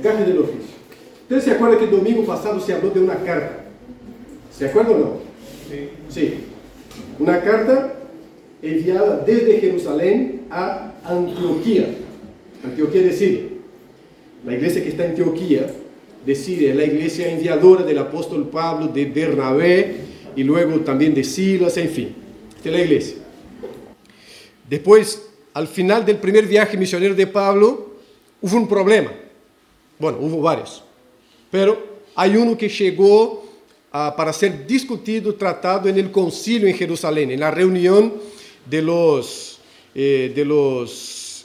Gajes del oficio. ¿Ustedes se acuerdan que el domingo pasado se habló de una carta? ¿Se acuerdan o no? Sí. Sí. Una carta enviada desde Jerusalén a Antioquía. Antioquía de Siria. La iglesia que está en Antioquía de Siria es la iglesia enviadora del apóstol Pablo, de Bernabé y luego también de Silas, en fin. Esta es la iglesia. Después, al final del primer viaje misionero de Pablo, hubo un problema. Bueno, hubo varios. Pero hay uno que llegó para ser discutido, tratado en el concilio en Jerusalén, en la reunión de los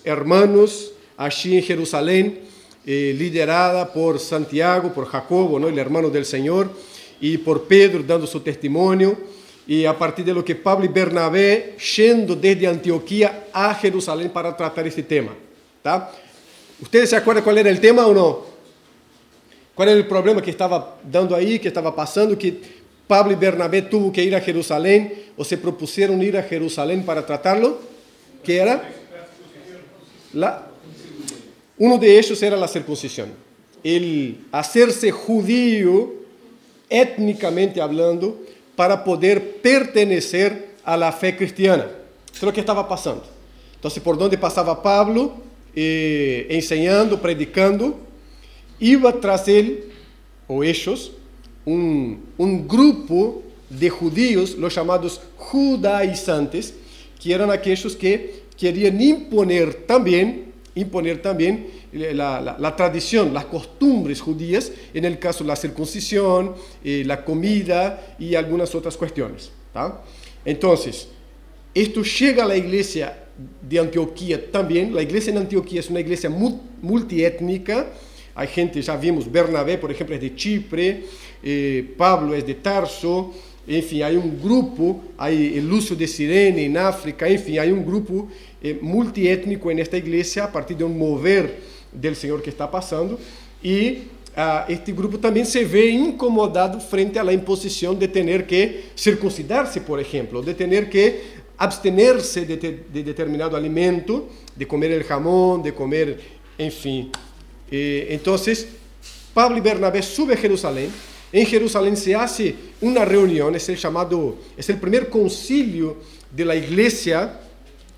hermanos allí en Jerusalén, liderada por Santiago, por Jacobo, ¿no? El hermano del Señor, y por Pedro dando su testimonio, y a partir de lo que Pablo y Bernabé yendo desde Antioquía a Jerusalén para tratar este tema. ¿Tá? ¿Ustedes se acuerdan cuál era el tema o no? ¿Cuál era el problema que estaba dando ahí, que estaba pasando, que Pablo y Bernabé tuvo que ir a Jerusalén, o se propusieron ir a Jerusalén para tratarlo? ¿Qué era? Uno de ellos era la circuncisión. El hacerse judío, étnicamente hablando, para poder pertenecer a la fe cristiana. Eso es lo que estaba pasando. Entonces, por donde pasaba Pablo, enseñando, predicando, iba tras él, o ellos, un grupo de judíos, los llamados judaizantes, que eran aquellos que querían imponer también la tradición, las costumbres judías, en el caso la circuncisión, la comida y algunas otras cuestiones. ¿Tá? Entonces, esto llega a la iglesia de Antioquía también. La iglesia en Antioquía es una iglesia multiétnica. Hay gente, ya vimos, Bernabé, por ejemplo, es de Chipre, Pablo es de Tarso, en fin, hay un grupo, hay el Lucio de Cirene en África, en fin, hay un grupo multiétnico en esta iglesia a partir de un mover del Señor que está pasando, y este grupo también se ve incomodado frente a la imposición de tener que circuncidarse, por ejemplo, de tener que abstenerse de determinado alimento, de comer el jamón, de comer, en fin. Entonces, Pablo y Bernabé suben a Jerusalén. En Jerusalén se hace una reunión, es el primer concilio de la iglesia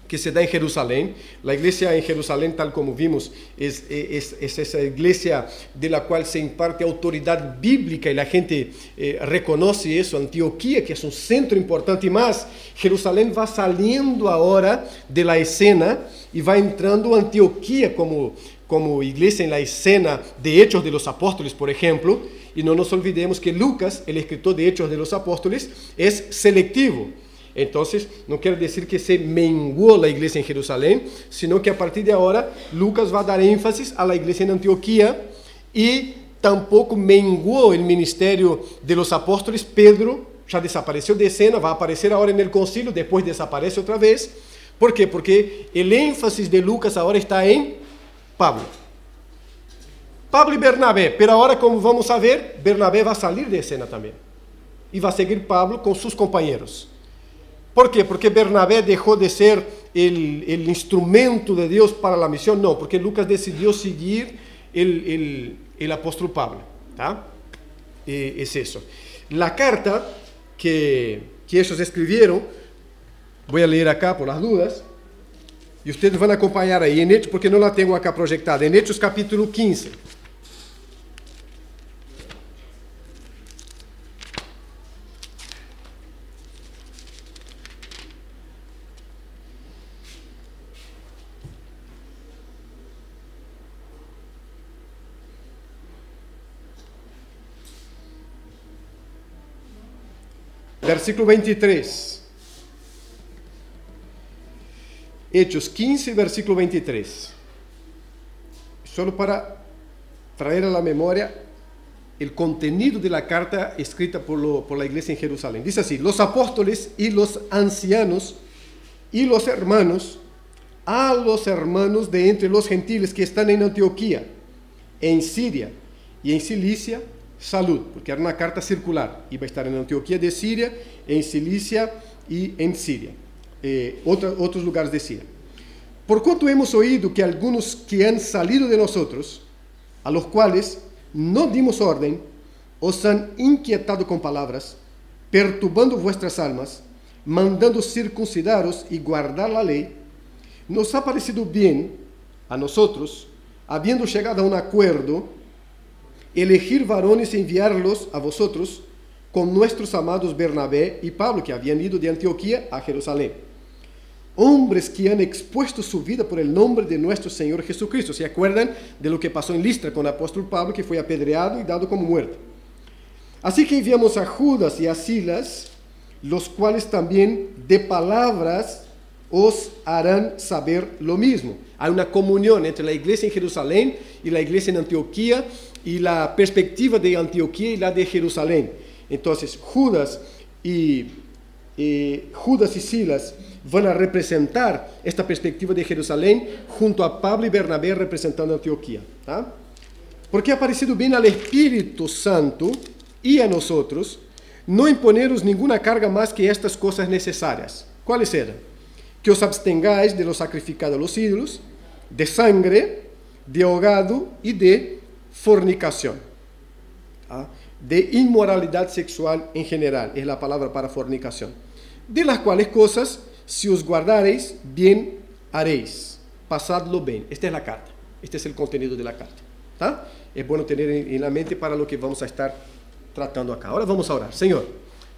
que se da en Jerusalén. La iglesia en Jerusalén, tal como vimos, es esa iglesia de la cual se imparte autoridad bíblica y la gente reconoce eso. Antioquía, que es un centro importante, y más, Jerusalén va saliendo ahora de la escena y va entrando Antioquía como iglesia en la escena de Hechos de los Apóstoles, por ejemplo. Y no nos olvidemos que Lucas, el escritor de Hechos de los Apóstoles, es selectivo. Entonces, no quiere decir que se menguó la iglesia en Jerusalén, sino que a partir de ahora Lucas va a dar énfasis a la iglesia en Antioquía, y tampoco menguó el ministerio de los apóstoles. Pedro ya desapareció de escena, va a aparecer ahora en el concilio, después desaparece otra vez. ¿Por qué? Porque el énfasis de Lucas ahora está en Pablo y Bernabé, pero ahora, como vamos a ver, Bernabé va a salir de escena también, y va a seguir Pablo con sus compañeros. ¿Por qué? Porque Bernabé dejó de ser el instrumento de Dios para la misión. No, porque Lucas decidió seguir el apóstol Pablo. ¿Tá? Es eso. La carta que ellos escribieron, voy a leer acá por las dudas, y ustedes van a acompañar ahí en Hechos, porque no la tengo acá proyectada, en Hechos capítulo 15. Versículo 23. Hechos 15, versículo 23. Solo para traer a la memoria el contenido de la carta escrita por la iglesia en Jerusalén. Dice así: los apóstoles y los ancianos y los hermanos, a los hermanos de entre los gentiles que están en Antioquía, en Siria y en Cilicia, salud, porque era una carta circular, iba a estar en Antioquía de Siria, en Cilicia y en Siria, otros lugares de Siria. Por cuanto hemos oído que algunos que han salido de nosotros a los cuales no dimos orden, os han inquietado con palabras, perturbando vuestras almas, mandando circuncidaros y guardar la ley, nos ha parecido bien a nosotros, habiendo llegado a un acuerdo, elegir varones y enviarlos a vosotros con nuestros amados Bernabé y Pablo, que habían ido de Antioquía a Jerusalén. Hombres que han expuesto su vida por el nombre de nuestro Señor Jesucristo. ¿Se acuerdan de lo que pasó en Listra con el apóstol Pablo, que fue apedreado y dado como muerto? Así que enviamos a Judas y a Silas, los cuales también de palabras os harán saber lo mismo. Hay una comunión entre la iglesia en Jerusalén y la iglesia en Antioquía, y la perspectiva de Antioquía y la de Jerusalén. Entonces, Judas y Silas van a representar esta perspectiva de Jerusalén junto a Pablo y Bernabé representando Antioquía. ¿Tá? Porque ha parecido bien al Espíritu Santo y a nosotros no imponeros ninguna carga más que estas cosas necesarias. ¿Cuáles eran? Que os abstengáis de lo sacrificado a los ídolos, de sangre, de ahogado y de fornicación. ¿Ah? De inmoralidad sexual en general, es la palabra para fornicación. De las cuales cosas, si os guardareis, bien haréis. Pasadlo bien. Esta es la carta. Este es el contenido de la carta. ¿Tá? Es bueno tener en la mente para lo que vamos a estar tratando acá. Ahora vamos a orar. Señor,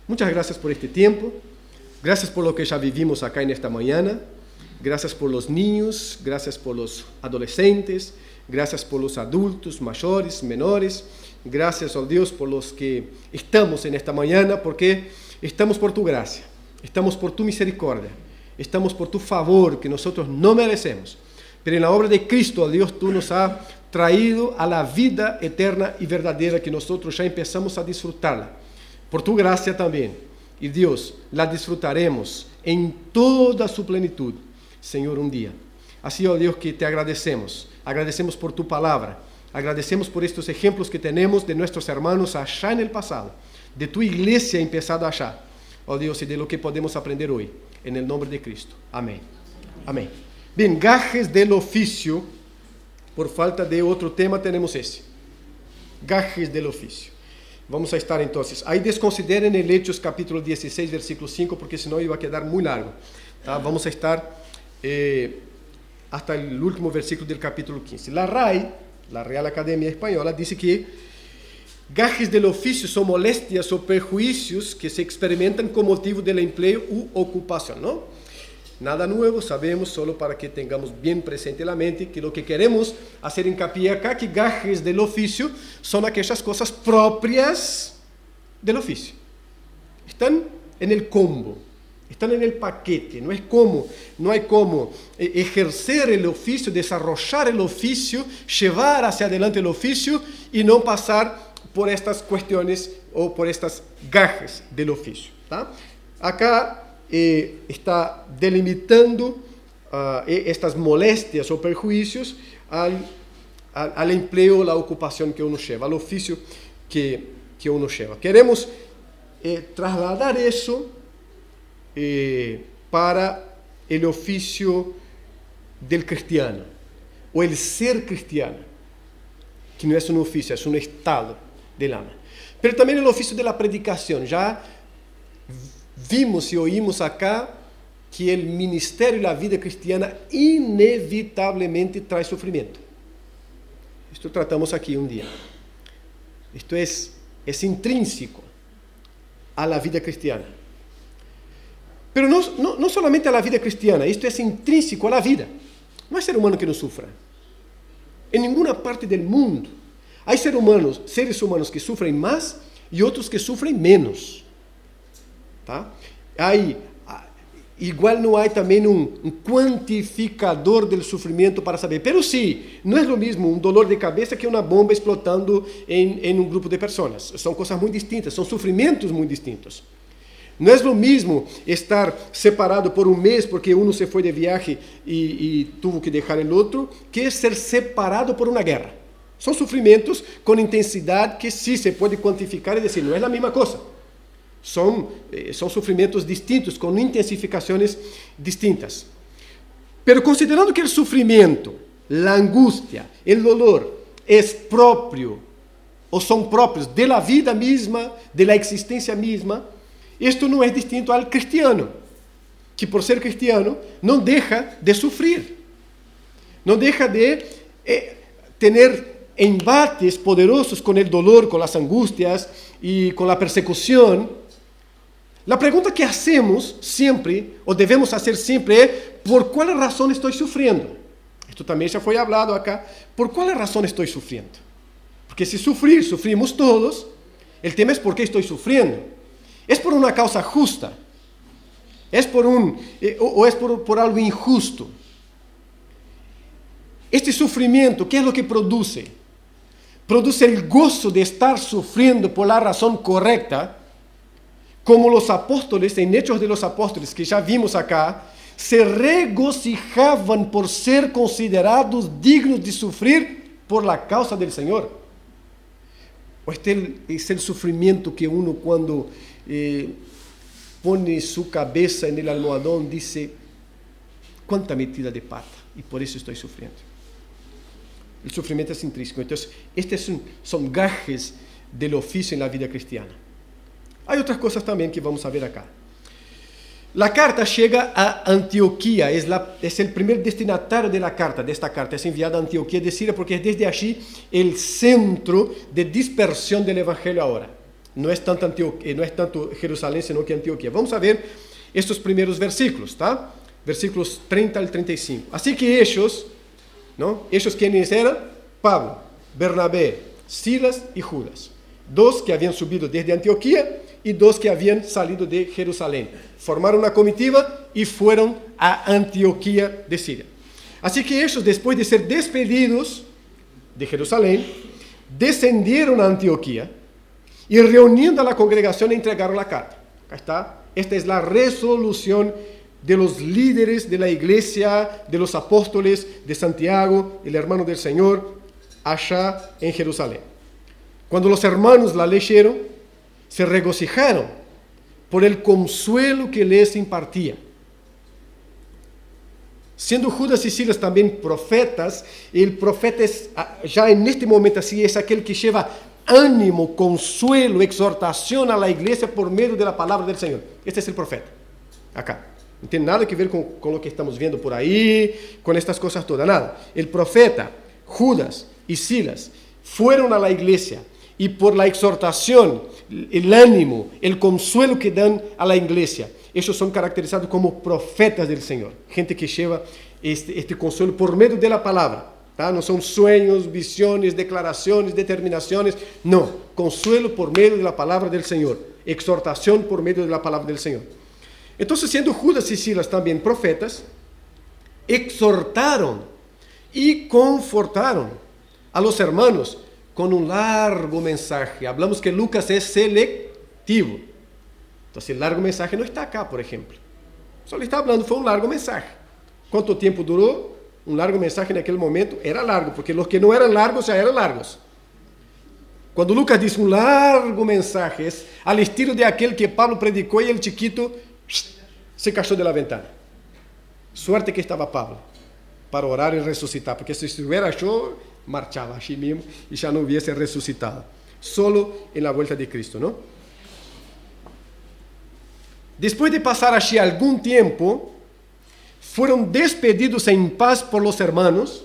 muchas gracias por este tiempo. Gracias por lo que ya vivimos acá en esta mañana. Gracias por los niños, gracias por los adolescentes, gracias por los adultos, mayores, menores. Gracias, oh Dios, por los que estamos en esta mañana, porque estamos por tu gracia, estamos por tu misericordia, estamos por tu favor que nosotros no merecemos. Pero en la obra de Cristo, oh Dios, tú nos has traído a la vida eterna y verdadera que nosotros ya empezamos a disfrutarla. Por tu gracia también. Y Dios, la disfrutaremos en toda su plenitud, Señor, un día. Así, oh Dios, que te agradecemos. Agradecemos por tu palabra. Agradecemos por estos ejemplos que tenemos de nuestros hermanos allá en el pasado, de tu iglesia empezada allá, oh Dios, y de lo que podemos aprender hoy, en el nombre de Cristo. Amén. Amén. Bien, gajes del oficio. Por falta de otro tema tenemos ese. Gajes del oficio. Vamos a estar entonces. Ahí desconsideren el Hechos capítulo 16, versículo 5, porque si no iba a quedar muy largo. ¿Tá? Vamos a estar hasta el último versículo del capítulo 15. La RAI, la Real Academia Española, dice que gajes del oficio son molestias o perjuicios que se experimentan con motivo del empleo u ocupación, ¿no? Nada nuevo, sabemos, solo para que tengamos bien presente la mente que lo que queremos hacer hincapié acá, que gajes del oficio son aquellas cosas propias del oficio. Están en el combo, están en el paquete, no hay como ejercer el oficio, desarrollar el oficio, llevar hacia adelante el oficio y no pasar por estas cuestiones o por estas gajes del oficio. ¿Tá? Acá está delimitando estas molestias o perjuicios al empleo, la ocupación que uno lleva, al oficio que uno lleva. Queremos trasladar eso para el oficio del cristiano, o el ser cristiano, que no es un oficio, es un estado del alma. Pero también el oficio de la predicación. Ya vimos y oímos acá que el ministerio y la vida cristiana inevitablemente trae sufrimiento. Esto tratamos aquí un día. Esto es intrínseco a la vida cristiana. Pero no solamente a la vida cristiana, esto es intrínseco a la vida. No hay ser humano que no sufra. En ninguna parte del mundo hay seres humanos que sufren más y otros que sufren menos. ¿Tá? Igual no hay también un cuantificador del sufrimiento para saber. Pero sí, no es lo mismo un dolor de cabeza que una bomba explotando en un grupo de personas. Son cosas muy distintas, son sufrimientos muy distintos. No es lo mismo estar separado por un mes porque uno se fue de viaje y tuvo que dejar el otro, que ser separado por una guerra. Son sufrimientos con intensidad que sí se puede cuantificar y decir, no es la misma cosa. Son sufrimientos distintos, con intensificaciones distintas. Pero considerando que el sufrimiento, la angustia, el dolor es propio o son propios de la vida misma, de la existencia misma, esto no es distinto al cristiano, que por ser cristiano no deja de sufrir, no deja de tener embates poderosos con el dolor, con las angustias y con la persecución. La pregunta que hacemos siempre, o debemos hacer siempre, es: ¿por cuál razón estoy sufriendo? Esto también ya fue hablado acá. ¿Por cuál razón estoy sufriendo? Porque si sufrimos todos, el tema es por qué estoy sufriendo. ¿Es por una causa justa? ¿Es por algo injusto? Este sufrimiento, ¿qué es lo que produce? Produce el gozo de estar sufriendo por la razón correcta, como los apóstoles, en Hechos de los Apóstoles, que ya vimos acá, se regocijaban por ser considerados dignos de sufrir por la causa del Señor. O este es el sufrimiento que uno cuando pone su cabeza en el almohadón dice: cuánta metida de pata, y por eso estoy sufriendo. El sufrimiento es intrínseco. Entonces, estos son gajes del oficio en la vida cristiana. Hay otras cosas también que vamos a ver acá. La carta llega a Antioquía, es el primer destinatario de esta carta, es enviada a Antioquía de Siria, porque es desde allí el centro de dispersión del Evangelio ahora. No es tanto Jerusalén, sino que Antioquía. Vamos a ver estos primeros versículos, ¿tá? Versículos 30 al 35. Así que ellos, ¿no? ¿Ellos quiénes eran? Pablo, Bernabé, Silas y Judas. 2 que habían subido desde Antioquía y 2 que habían salido de Jerusalén. Formaron una comitiva y fueron a Antioquía de Siria. Así que ellos, después de ser despedidos de Jerusalén, descendieron a Antioquía y reuniendo a la congregación entregaron la carta. Acá está. Esta es la resolución de los líderes de la iglesia, de los apóstoles, de Santiago, el hermano del Señor, allá en Jerusalén. Cuando los hermanos la leyeron, se regocijaron por el consuelo que les impartía. Siendo Judas y Silas también profetas, el profeta es, ya en este momento así, es aquel que lleva ánimo, consuelo, exhortación a la iglesia por medio de la palabra del Señor. Este es el profeta, acá. No tiene nada que ver con lo que estamos viendo por ahí, con estas cosas todas, nada. El profeta, Judas y Silas fueron a la iglesia y por la exhortación, el ánimo, el consuelo que dan a la iglesia, ellos son caracterizados como profetas del Señor. Gente que lleva este consuelo por medio de la palabra. ¿Tá? No son sueños, visiones, declaraciones, determinaciones. No, consuelo por medio de la palabra del Señor. Exhortación por medio de la palabra del Señor. Entonces, siendo Judas y Silas también profetas, exhortaron y confortaron a los hermanos con un largo mensaje. Hablamos que Lucas es selectivo. Entonces, el largo mensaje no está acá, por ejemplo. Solo está hablando, fue un largo mensaje. ¿Cuánto tiempo duró? Un largo mensaje en aquel momento era largo, porque los que no eran largos ya eran largos. Cuando Lucas dice un largo mensaje, es al estilo de aquel que Pablo predicó y el chiquito se cayó de la ventana. Suerte que estaba Pablo para orar y resucitar, porque si estuviera yo, marchaba allí mismo y ya no hubiese resucitado. Solo en la vuelta de Cristo, ¿no? Después de pasar allí algún tiempo, fueron despedidos en paz por los hermanos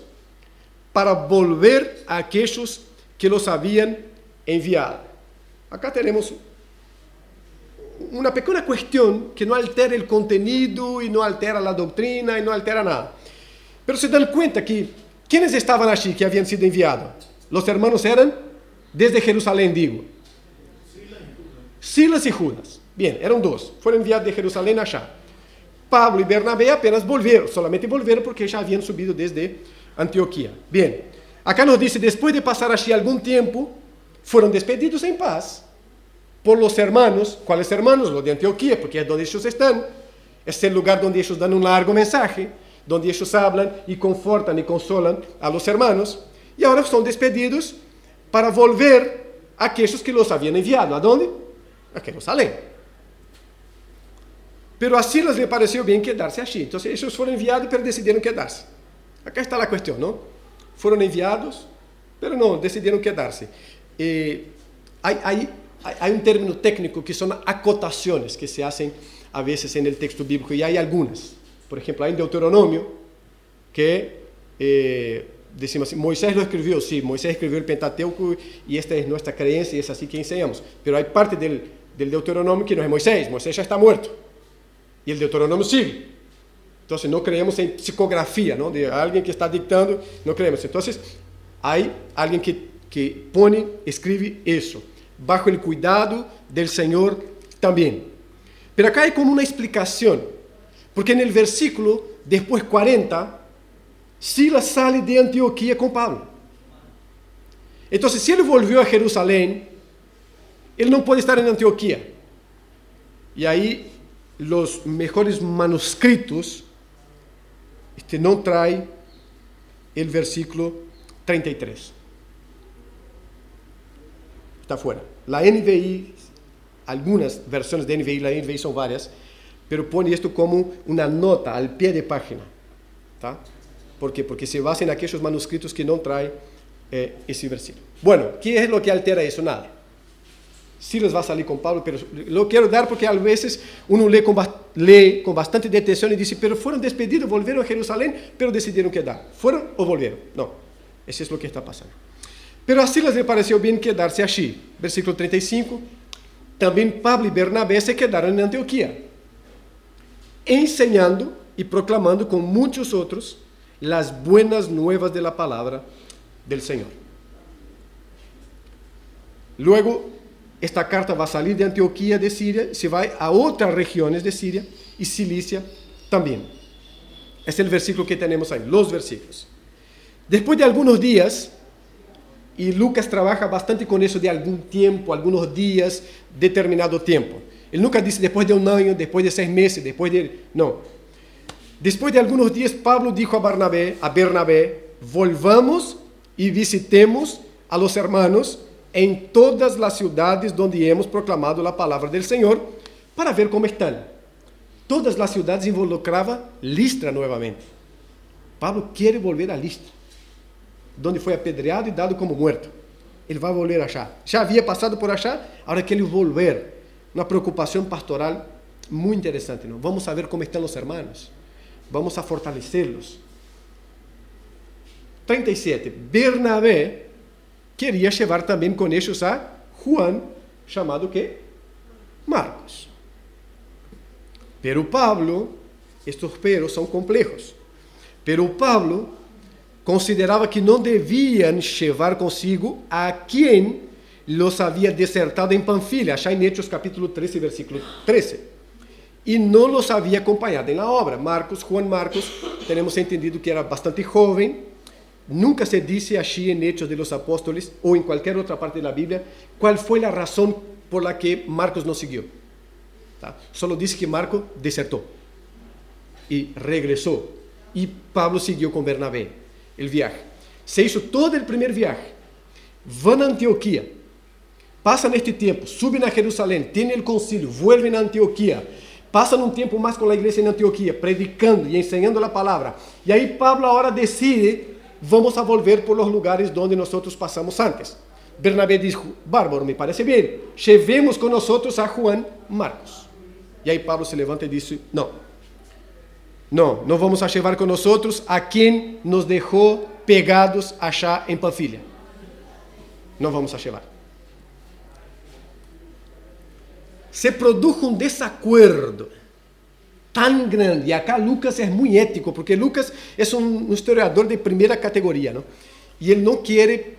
para volver a aquellos que los habían enviado. Acá tenemos una pequeña cuestión que no altera el contenido y no altera la doctrina y no altera nada. Pero se dan cuenta que ¿quiénes estaban allí que habían sido enviados? Los hermanos eran desde Jerusalén, digo. Silas y Judas. Bien, eran 2. Fueron enviados de Jerusalén allá. Pablo y Bernabé apenas volvieron, solamente volvieron porque ya habían subido desde Antioquía. Bien, acá nos dice, después de pasar allí algún tiempo, fueron despedidos en paz por los hermanos. ¿Cuáles hermanos? Los de Antioquía, porque es donde ellos están. Es el lugar donde ellos dan un largo mensaje, donde ellos hablan y confortan y consolan a los hermanos. Y ahora son despedidos para volver a aquellos que los habían enviado. ¿A dónde? A Jerusalén. Pero a Silas le pareció bien quedarse allí. Entonces ellos fueron enviados, pero decidieron quedarse. Acá está la cuestión, ¿no? Fueron enviados, pero no, decidieron quedarse. Hay un término técnico que son acotaciones que se hacen a veces en el texto bíblico, y hay algunas. Por ejemplo, hay en Deuteronomio que decimos así: Moisés lo escribió, sí, Moisés escribió el Pentateuco y esta es nuestra creencia y es así que enseñamos. Pero hay parte del Deuteronomio que no es Moisés, Moisés ya está muerto. Y el Deuteronomio sigue. Entonces no creemos en psicografía, ¿no? De alguien que está dictando, no creemos. Entonces hay alguien que pone, escribe eso, bajo el cuidado del Señor también. Pero acá hay como una explicación, porque en el versículo, después 40, Silas sale de Antioquía con Pablo. Entonces, si él volvió a Jerusalén, él no puede estar en Antioquía. Y ahí los mejores manuscritos no traen el versículo 33. Está fuera. La NVI, algunas versiones de NVI, la NVI son varias, pero pone esto como una nota al pie de página. ¿Tá? ¿Por qué? Porque se basa en aquellos manuscritos que no traen ese versículo. Bueno, ¿qué es lo que altera eso? Nada. Silas va a salir con Pablo, pero lo quiero dar porque a veces uno lee con bastante detención y dice: pero fueron despedidos, volvieron a Jerusalén, pero decidieron quedar. ¿Fueron o volvieron? No, eso es lo que está pasando. Pero a Silas le pareció bien quedarse allí. Versículo 35. También Pablo y Bernabé se quedaron en Antioquía, enseñando y proclamando con muchos otros las buenas nuevas de la palabra del Señor. Luego, esta carta va a salir de Antioquía de Siria, se va a otras regiones de Siria y Cilicia también. Es el versículo que tenemos ahí, los versículos. Después de algunos días, y Lucas trabaja bastante con eso de algún tiempo, algunos días, determinado tiempo. Él nunca dice después de un año, después de 6 meses, después de... No. Después de algunos días, Pablo dijo a Bernabé, volvamos y visitemos a los hermanos en todas las ciudades donde hemos proclamado la palabra del Señor, para ver cómo están. Todas las ciudades involucraban Listra nuevamente. Pablo quiere volver a Listra, donde fue apedreado y dado como muerto. Él va a volver allá. Ya había pasado por allá, ahora quiere volver. Una preocupación pastoral muy interesante, ¿no? Vamos a ver cómo están los hermanos. Vamos a fortalecerlos. 37. Bernabé quería llevar también con ellos a Juan, llamado ¿qué? Marcos. Pero Pablo, estos peros son complejos, pero Pablo consideraba que no debían llevar consigo a quien los había desertado en Panfilia, allá en Hechos capítulo 13, versículo 13. Y no los había acompañado en la obra. Juan Marcos, tenemos entendido que era bastante joven. Nunca se dice allí en Hechos de los Apóstoles o en cualquier otra parte de la Biblia cuál fue la razón por la que Marcos no siguió. ¿Tá? Solo dice que Marcos desertó y regresó. Y Pablo siguió con Bernabé el viaje. Se hizo todo el primer viaje. Van a Antioquía. Pasan este tiempo, suben a Jerusalén, tienen el concilio, vuelven a Antioquía. Pasan un tiempo más con la iglesia en Antioquía, predicando y enseñando la palabra. Y ahí Pablo ahora decide: vamos a volver por los lugares donde nosotros pasamos antes. Bernabé dijo: bárbaro, me parece bien, llevemos con nosotros a Juan Marcos. Y ahí Pablo se levanta y dice: no vamos a llevar con nosotros a quien nos dejó pegados allá en Panfilia. No vamos a llevar. Se produjo un desacuerdo tan grande, y acá Lucas es muy ético, porque Lucas es un historiador de primera categoría, ¿no? Y él no quiere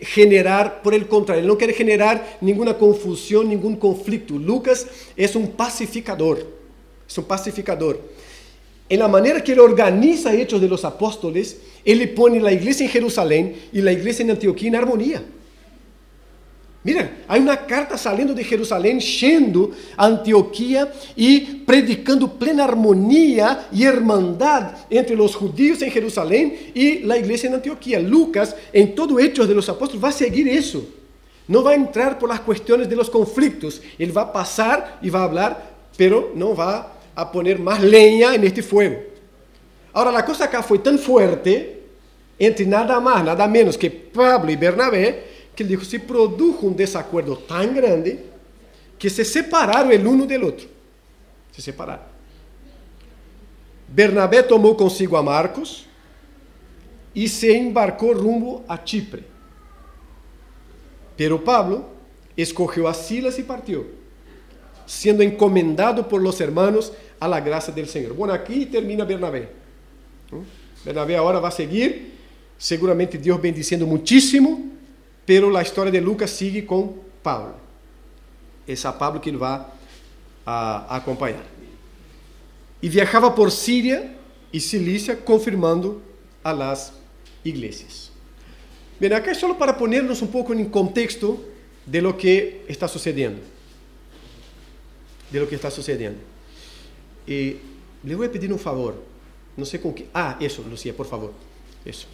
generar, por el contrario, él no quiere generar ninguna confusión, ningún conflicto. Lucas es un pacificador, En la manera que él organiza Hechos de los Apóstoles, él le pone la iglesia en Jerusalén y la iglesia en Antioquía en armonía. Mira, hay una carta saliendo de Jerusalén, yendo a Antioquía y predicando plena armonía y hermandad entre los judíos en Jerusalén y la iglesia en Antioquía. Lucas, en todo Hechos de los Apóstoles, va a seguir eso. No va a entrar por las cuestiones de los conflictos. Él va a pasar y va a hablar, pero no va a poner más leña en este fuego. Ahora, la cosa acá fue tan fuerte, entre nada más, nada menos que Pablo y Bernabé, que ele dijo, se produjo un desacuerdo tan grande que se separaron el uno del otro. Se separaron. Bernabé tomó consigo a Marcos y se embarcó rumbo a Chipre. Pero Pablo escogió a Silas y partió, siendo encomendado por los hermanos a la gracia del Señor. Bueno, aquí termina Bernabé. Bernabé ahora va a seguir, seguramente Dios bendiciendo muchísimo, pero la historia de Lucas sigue con Pablo. Es a Pablo que él va a acompañar. Y viajaba por Siria y Cilicia, confirmando a las iglesias. Bien, acá es solo para ponernos un poco en contexto de lo que está sucediendo. Le voy a pedir un favor. No sé con qué. Eso, Lucía, por favor. Eso.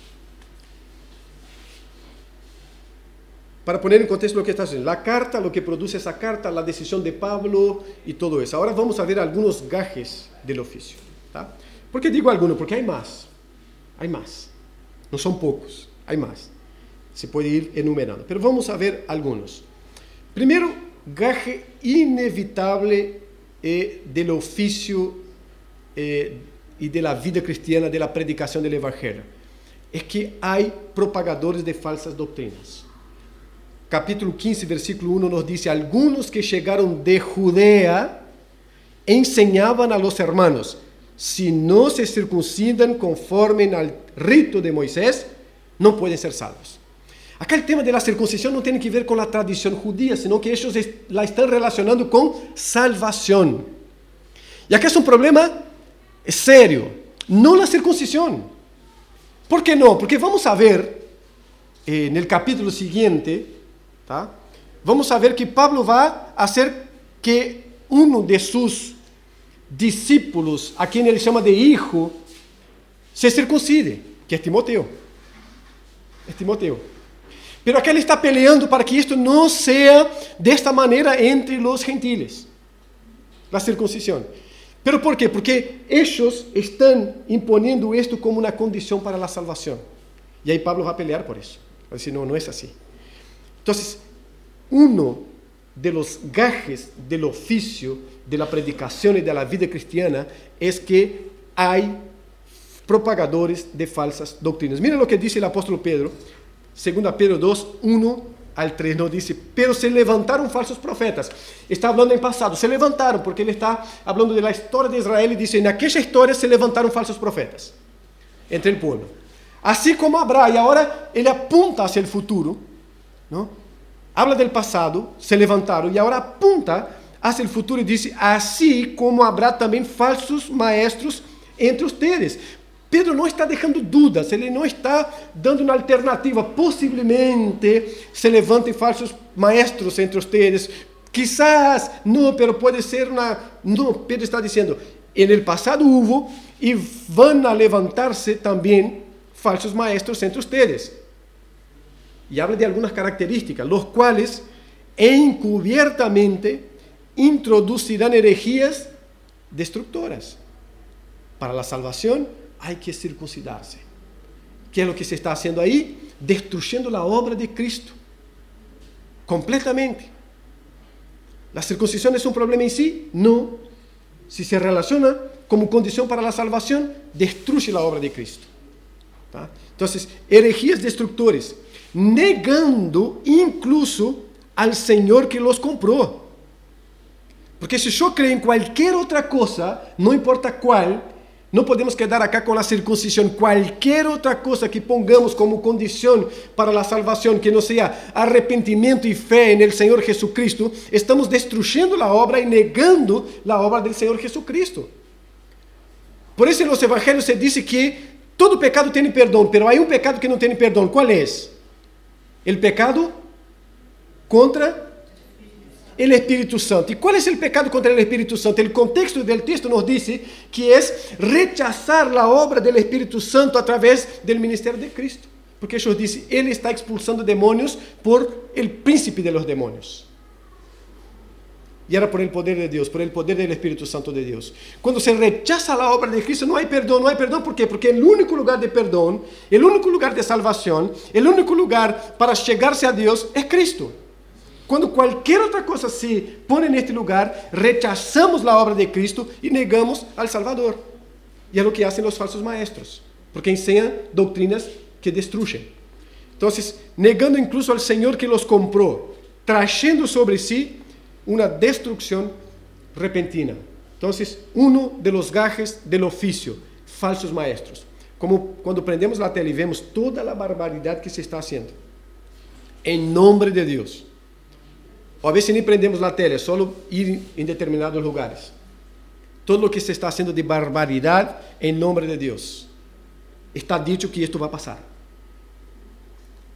Para poner en contexto lo que está sucediendo. La carta, lo que produce esa carta, la decisión de Pablo y todo eso. Ahora vamos a ver algunos gajes del oficio. ¿Tá? ¿Por qué digo algunos? Porque hay más. Hay más. No son pocos. Hay más. Se puede ir enumerando. Pero vamos a ver algunos. Primero, gaje inevitable del oficio y de la vida cristiana, de la predicación del Evangelio. Es que hay propagadores de falsas doctrinas. Capítulo 15, versículo 1 nos dice, algunos que llegaron de Judea enseñaban a los hermanos, si no se circuncidan conforme al rito de Moisés, no pueden ser salvos. Acá el tema de la circuncisión no tiene que ver con la tradición judía, sino que ellos la están relacionando con salvación. Y acá es un problema serio, no la circuncisión. ¿Por qué no? Porque vamos a ver en el capítulo siguiente, ¿tá? Vamos a ver que Pablo va a hacer que uno de sus discípulos, a quien ele chama de hijo, se circuncide, que es Timoteo. Es Timoteo. Pero acá ele está peleando para que esto no sea de esta manera entre los gentiles. La circuncisión. ¿Pero por qué? Porque ellos están imponiendo esto como una condición para la salvación. Y ahí Pablo va a pelear por eso. Va a decir, no, no es así. Entonces, uno de los gajes del oficio, de la predicación y de la vida cristiana, es que hay propagadores de falsas doctrinas. Miren lo que dice el apóstol Pedro, 2 Pedro 2, 1 al 3, nos dice, pero se levantaron falsos profetas. Está hablando en pasado, se levantaron, porque él está hablando de la historia de Israel y dice, en aquella historia se levantaron falsos profetas entre el pueblo. Así como habrá, y ahora él apunta hacia el futuro, ¿no? Habla del pasado, se levantaron, y ahora apunta hacia el futuro y dice, así como habrá también falsos maestros entre ustedes. Pedro no está dejando dudas, ele não está dando uma alternativa. Possivelmente se levantem falsos maestros entre ustedes. Quizás no, pero puede ser una... No, Pedro está diciendo, en el pasado hubo y van a levantarse también falsos maestros entre ustedes. Y habla de algunas características, los cuales encubiertamente introducirán herejías destructoras. Para la salvación hay que circuncidarse. ¿Qué es lo que se está haciendo ahí? Destruyendo la obra de Cristo. Completamente. ¿La circuncisión es un problema en sí? No. Si se relaciona como condición para la salvación, destruye la obra de Cristo. ¿Tá? Entonces, herejías destructores, negando incluso al Señor que los compró. Porque si yo creo en cualquier otra cosa, no importa cuál, no podemos quedar acá con la circuncisión. Cualquier otra cosa que pongamos como condición para la salvación, que no sea arrepentimiento y fe en el Señor Jesucristo, estamos destruyendo la obra y negando la obra del Señor Jesucristo. Por eso en los evangelios se dice que todo pecado tiene perdón, pero hay un pecado que no tiene perdón. ¿Cuál es? El pecado contra el Espíritu Santo. ¿Y cuál es el pecado contra el Espíritu Santo? El contexto del texto nos dice que es rechazar la obra del Espíritu Santo a través del ministerio de Cristo. Porque ellos dicen, Él está expulsando demonios por el príncipe de los demonios. Y era por el poder de Dios, por el poder del Espíritu Santo de Dios. Cuando se rechaza la obra de Cristo, no hay perdón. No hay perdón, ¿por qué? Porque el único lugar de perdón, el único lugar de salvación, el único lugar para llegarse a Dios es Cristo. Cuando cualquier otra cosa se pone en este lugar, rechazamos la obra de Cristo y negamos al Salvador. Y es lo que hacen los falsos maestros, porque enseñan doctrinas que destruyen. Entonces, negando incluso al Señor que los compró, trayendo sobre sí una destrucción repentina. Entonces, uno de los gajes del oficio, falsos maestros. Como cuando prendemos la tele y vemos toda la barbaridad que se está haciendo. En nombre de Dios. O a veces ni prendemos la tele, solo ir en determinados lugares. Todo lo que se está haciendo de barbaridad en nombre de Dios. Está dicho que esto va a pasar.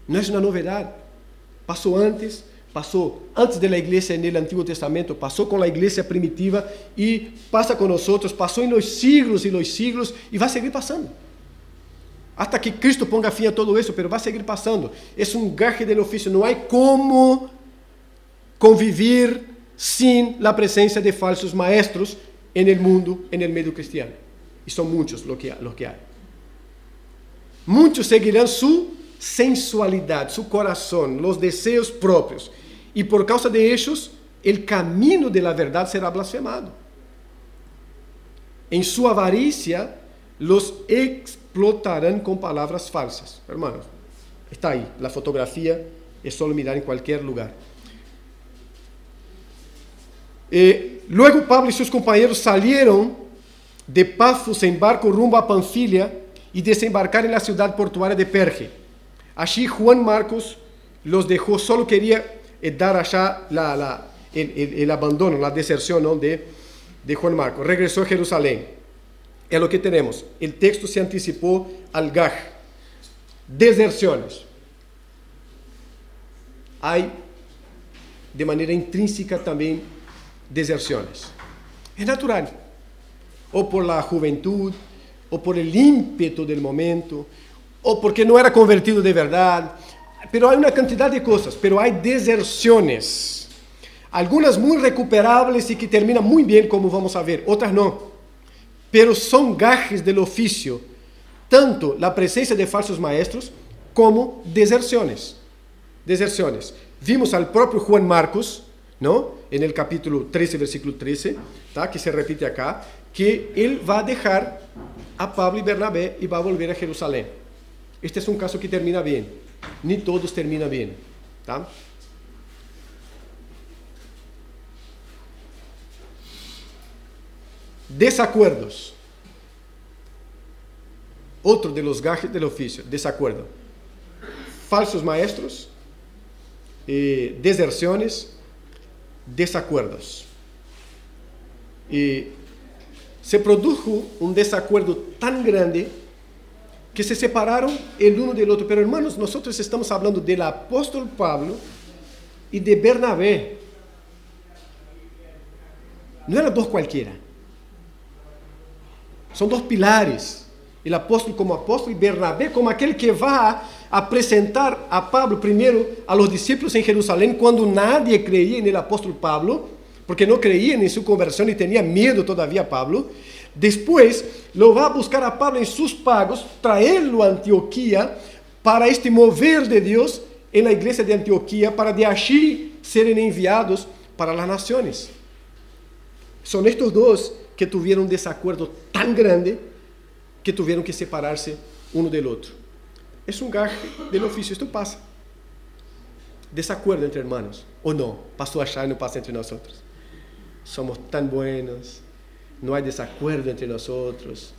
No es una novedad. Pasó antes de la iglesia en el Antiguo Testamento, pasó con la iglesia primitiva y pasa con nosotros, pasó en los siglos y va a seguir pasando. Hasta que Cristo ponga fin a todo eso, pero va a seguir pasando. Es un gaje del oficio, no hay cómo convivir sin la presencia de falsos maestros en el mundo, en el medio cristiano. Y son muchos los que hay. Muchos seguirán su sensualidad, su corazón, los deseos propios. Y por causa de ellos, el camino de la verdad será blasfemado. En su avaricia, los explotarán con palabras falsas. Hermanos, está ahí. La fotografía es solo mirar en cualquier lugar. Luego Pablo y sus compañeros salieron de Pafos en barco rumbo a Panfilia y desembarcaron en la ciudad portuaria de Perge. Allí Juan Marcos los dejó, solo quería dar allá el abandono, la deserción, ¿no? de Juan Marcos. Regresó a Jerusalén. Es lo que tenemos. El texto se anticipó al gaj. Deserciones. Hay de manera intrínseca también deserciones. Es natural. O por la juventud, o por el ímpetu del momento, o porque no era convertido de verdad. Pero hay una cantidad de cosas, pero hay deserciones. Algunas muy recuperables y que terminan muy bien, como vamos a ver, otras no. Pero son gajes del oficio, tanto la presencia de falsos maestros como deserciones. Deserciones. Vimos al propio Juan Marcos, ¿no? En el capítulo 13, versículo 13, ¿tá? Que se repite acá, que él va a dejar a Pablo y Bernabé y va a volver a Jerusalén. Este es un caso que termina bien. Ni todos terminam bien. ¿Tá? Desacuerdos. Otro de los gajes del oficio, desacuerdo. Falsos maestros, deserciones, desacuerdos. Se produjo un desacuerdo tan grande que se separaron el uno del otro. Pero hermanos, nosotros estamos hablando del apóstol Pablo y de Bernabé. No eran dos cualquiera. Son dos pilares. El apóstol como apóstol y Bernabé como aquel que va a presentar a Pablo primero a los discípulos en Jerusalén cuando nadie creía en el apóstol Pablo, porque no creían en su conversión y tenía miedo todavía a Pablo. Después lo va a buscar a Pablo en sus pagos, traerlo a Antioquía para este mover de Dios en la iglesia de Antioquía, para de allí serem enviados para las naciones. Son estos dos que tuvieron un desacuerdo tan grande que tuvieron que separarse uno del otro. Es un gaje del oficio, esto pasa. Desacuerdo entre hermanos, o no, pasó allá y no pasa entre nosotros. Somos tan buenos. No hay desacuerdo entre nosotros.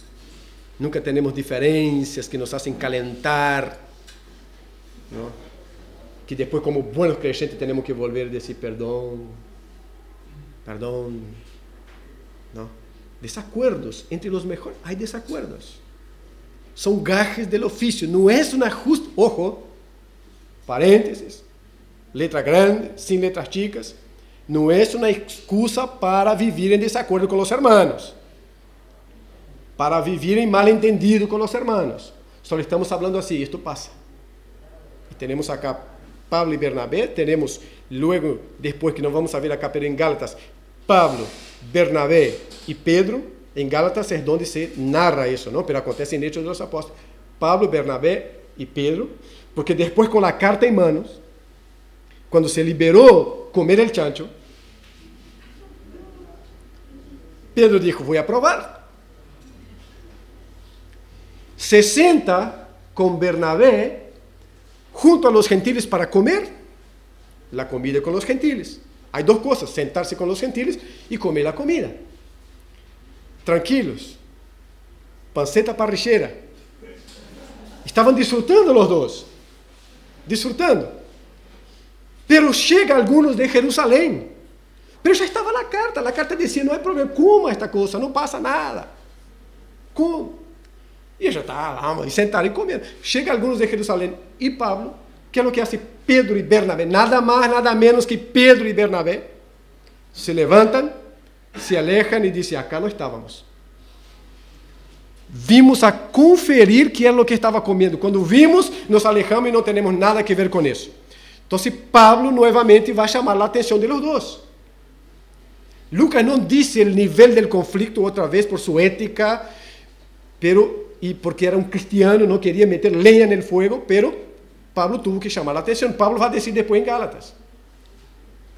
Nunca tenemos diferencias que nos hacen calentar, ¿no? Que después como buenos creyentes tenemos que volver a decir perdón, ¿no? Desacuerdos entre los mejores. Hay desacuerdos. Son gajes del oficio. No es una justa... Ojo, paréntesis, letra grande, sin letras chicas. No es una excusa para vivir en desacuerdo con los hermanos, para vivir en malentendido con los hermanos. Solo estamos hablando así, esto pasa. Y tenemos acá Pablo y Bernabé, tenemos luego, después que nos vamos a ver acá, pero en Gálatas, Pablo, Bernabé y Pedro. En Gálatas es donde se narra eso, ¿no? Pero acontece en Hechos de los Apóstoles. Pablo, Bernabé y Pedro, porque después con la carta en manos, cuando se liberó comer el chancho, Pedro dijo, voy a probar. Se sienta con Bernabé junto a los gentiles para comer la comida con los gentiles. Hay dos cosas, sentarse con los gentiles y comer la comida. Tranquilos, panceta parrillera. Estaban disfrutando los dos, disfrutando. Pero llega algunos de Jerusalén. Pero ya estaba la carta decía, no hay problema, coma esta cosa, no pasa nada. Como. Y ya está, vamos, y sentaram y comieron. Llega algunos de Jerusalén y Pablo, ¿qué es lo que hace Pedro y Bernabé? Nada más, nada menos que Pedro y Bernabé se levantan, se alejan y dicen, acá no estábamos. Vimos a conferir qué es lo que estaba comiendo. Cuando vimos, nos alejamos y no tenemos nada que ver con eso. Entonces Pablo nuevamente va a llamar la atención de los dos. Lucas no dice el nivel del conflicto otra vez por su ética, y porque era un cristiano, no quería meter leña en el fuego, pero Pablo tuvo que llamar la atención. Pablo va a decir después en Gálatas.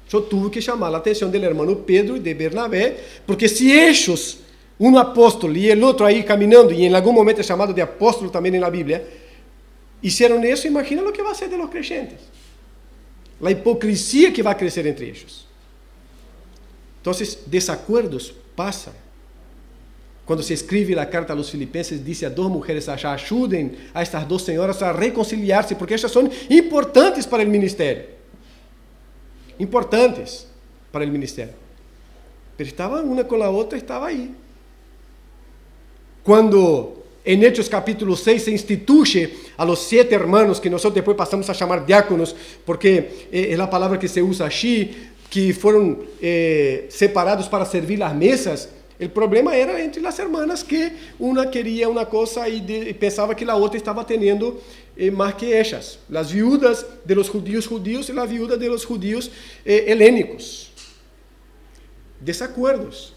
Yo tuve que llamar la atención del hermano Pedro y de Bernabé, porque si ellos, un apóstol y el otro ahí caminando, y en algún momento es llamado de apóstol también en la Biblia, hicieron eso, imagina lo que va a ser de los creyentes. La hipocresía que va a crecer entre ellos. Entonces, desacuerdos pasan. Cuando se escribe la carta a los filipenses, dice a dos mujeres allá, ayuden a estas dos señoras a reconciliarse, porque ellas son importantes para el ministerio. Importantes para el ministerio. Pero estaban una con la otra, estaba ahí. Cuando en Hechos capítulo 6 se instituye a los 7 hermanos, que nosotros después pasamos a llamar diáconos, porque es la palabra que se usa allí, que fueron separados para servir las mesas. El problema era entre las hermanas, que una quería una cosa y pensaba que la otra estaba teniendo más que ellas. Las viudas de los judíos y la viuda de los judíos helénicos. Desacuerdos.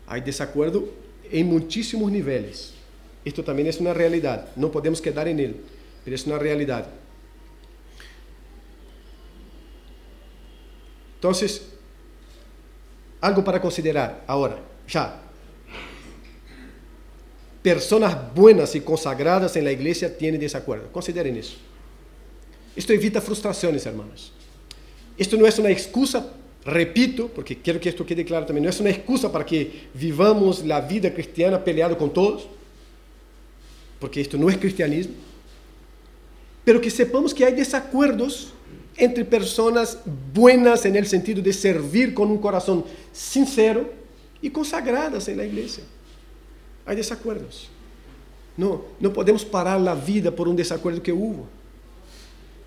Hay desacuerdo en muchísimos niveles. Esto también es una realidad. No podemos quedar en él, pero es una realidad. Entonces, algo para considerar ahora, ya. Personas buenas y consagradas en la iglesia tienen desacuerdo. Consideren eso. Esto evita frustraciones, hermanos. Esto no es una excusa, repito, porque quiero que esto quede claro también, no es una excusa para que vivamos la vida cristiana peleado con todos, porque esto no es cristianismo, pero que sepamos que hay desacuerdos entre personas buenas en el sentido de servir con un corazón sincero y consagradas en la iglesia. Hay desacuerdos. No podemos parar la vida por un desacuerdo que hubo.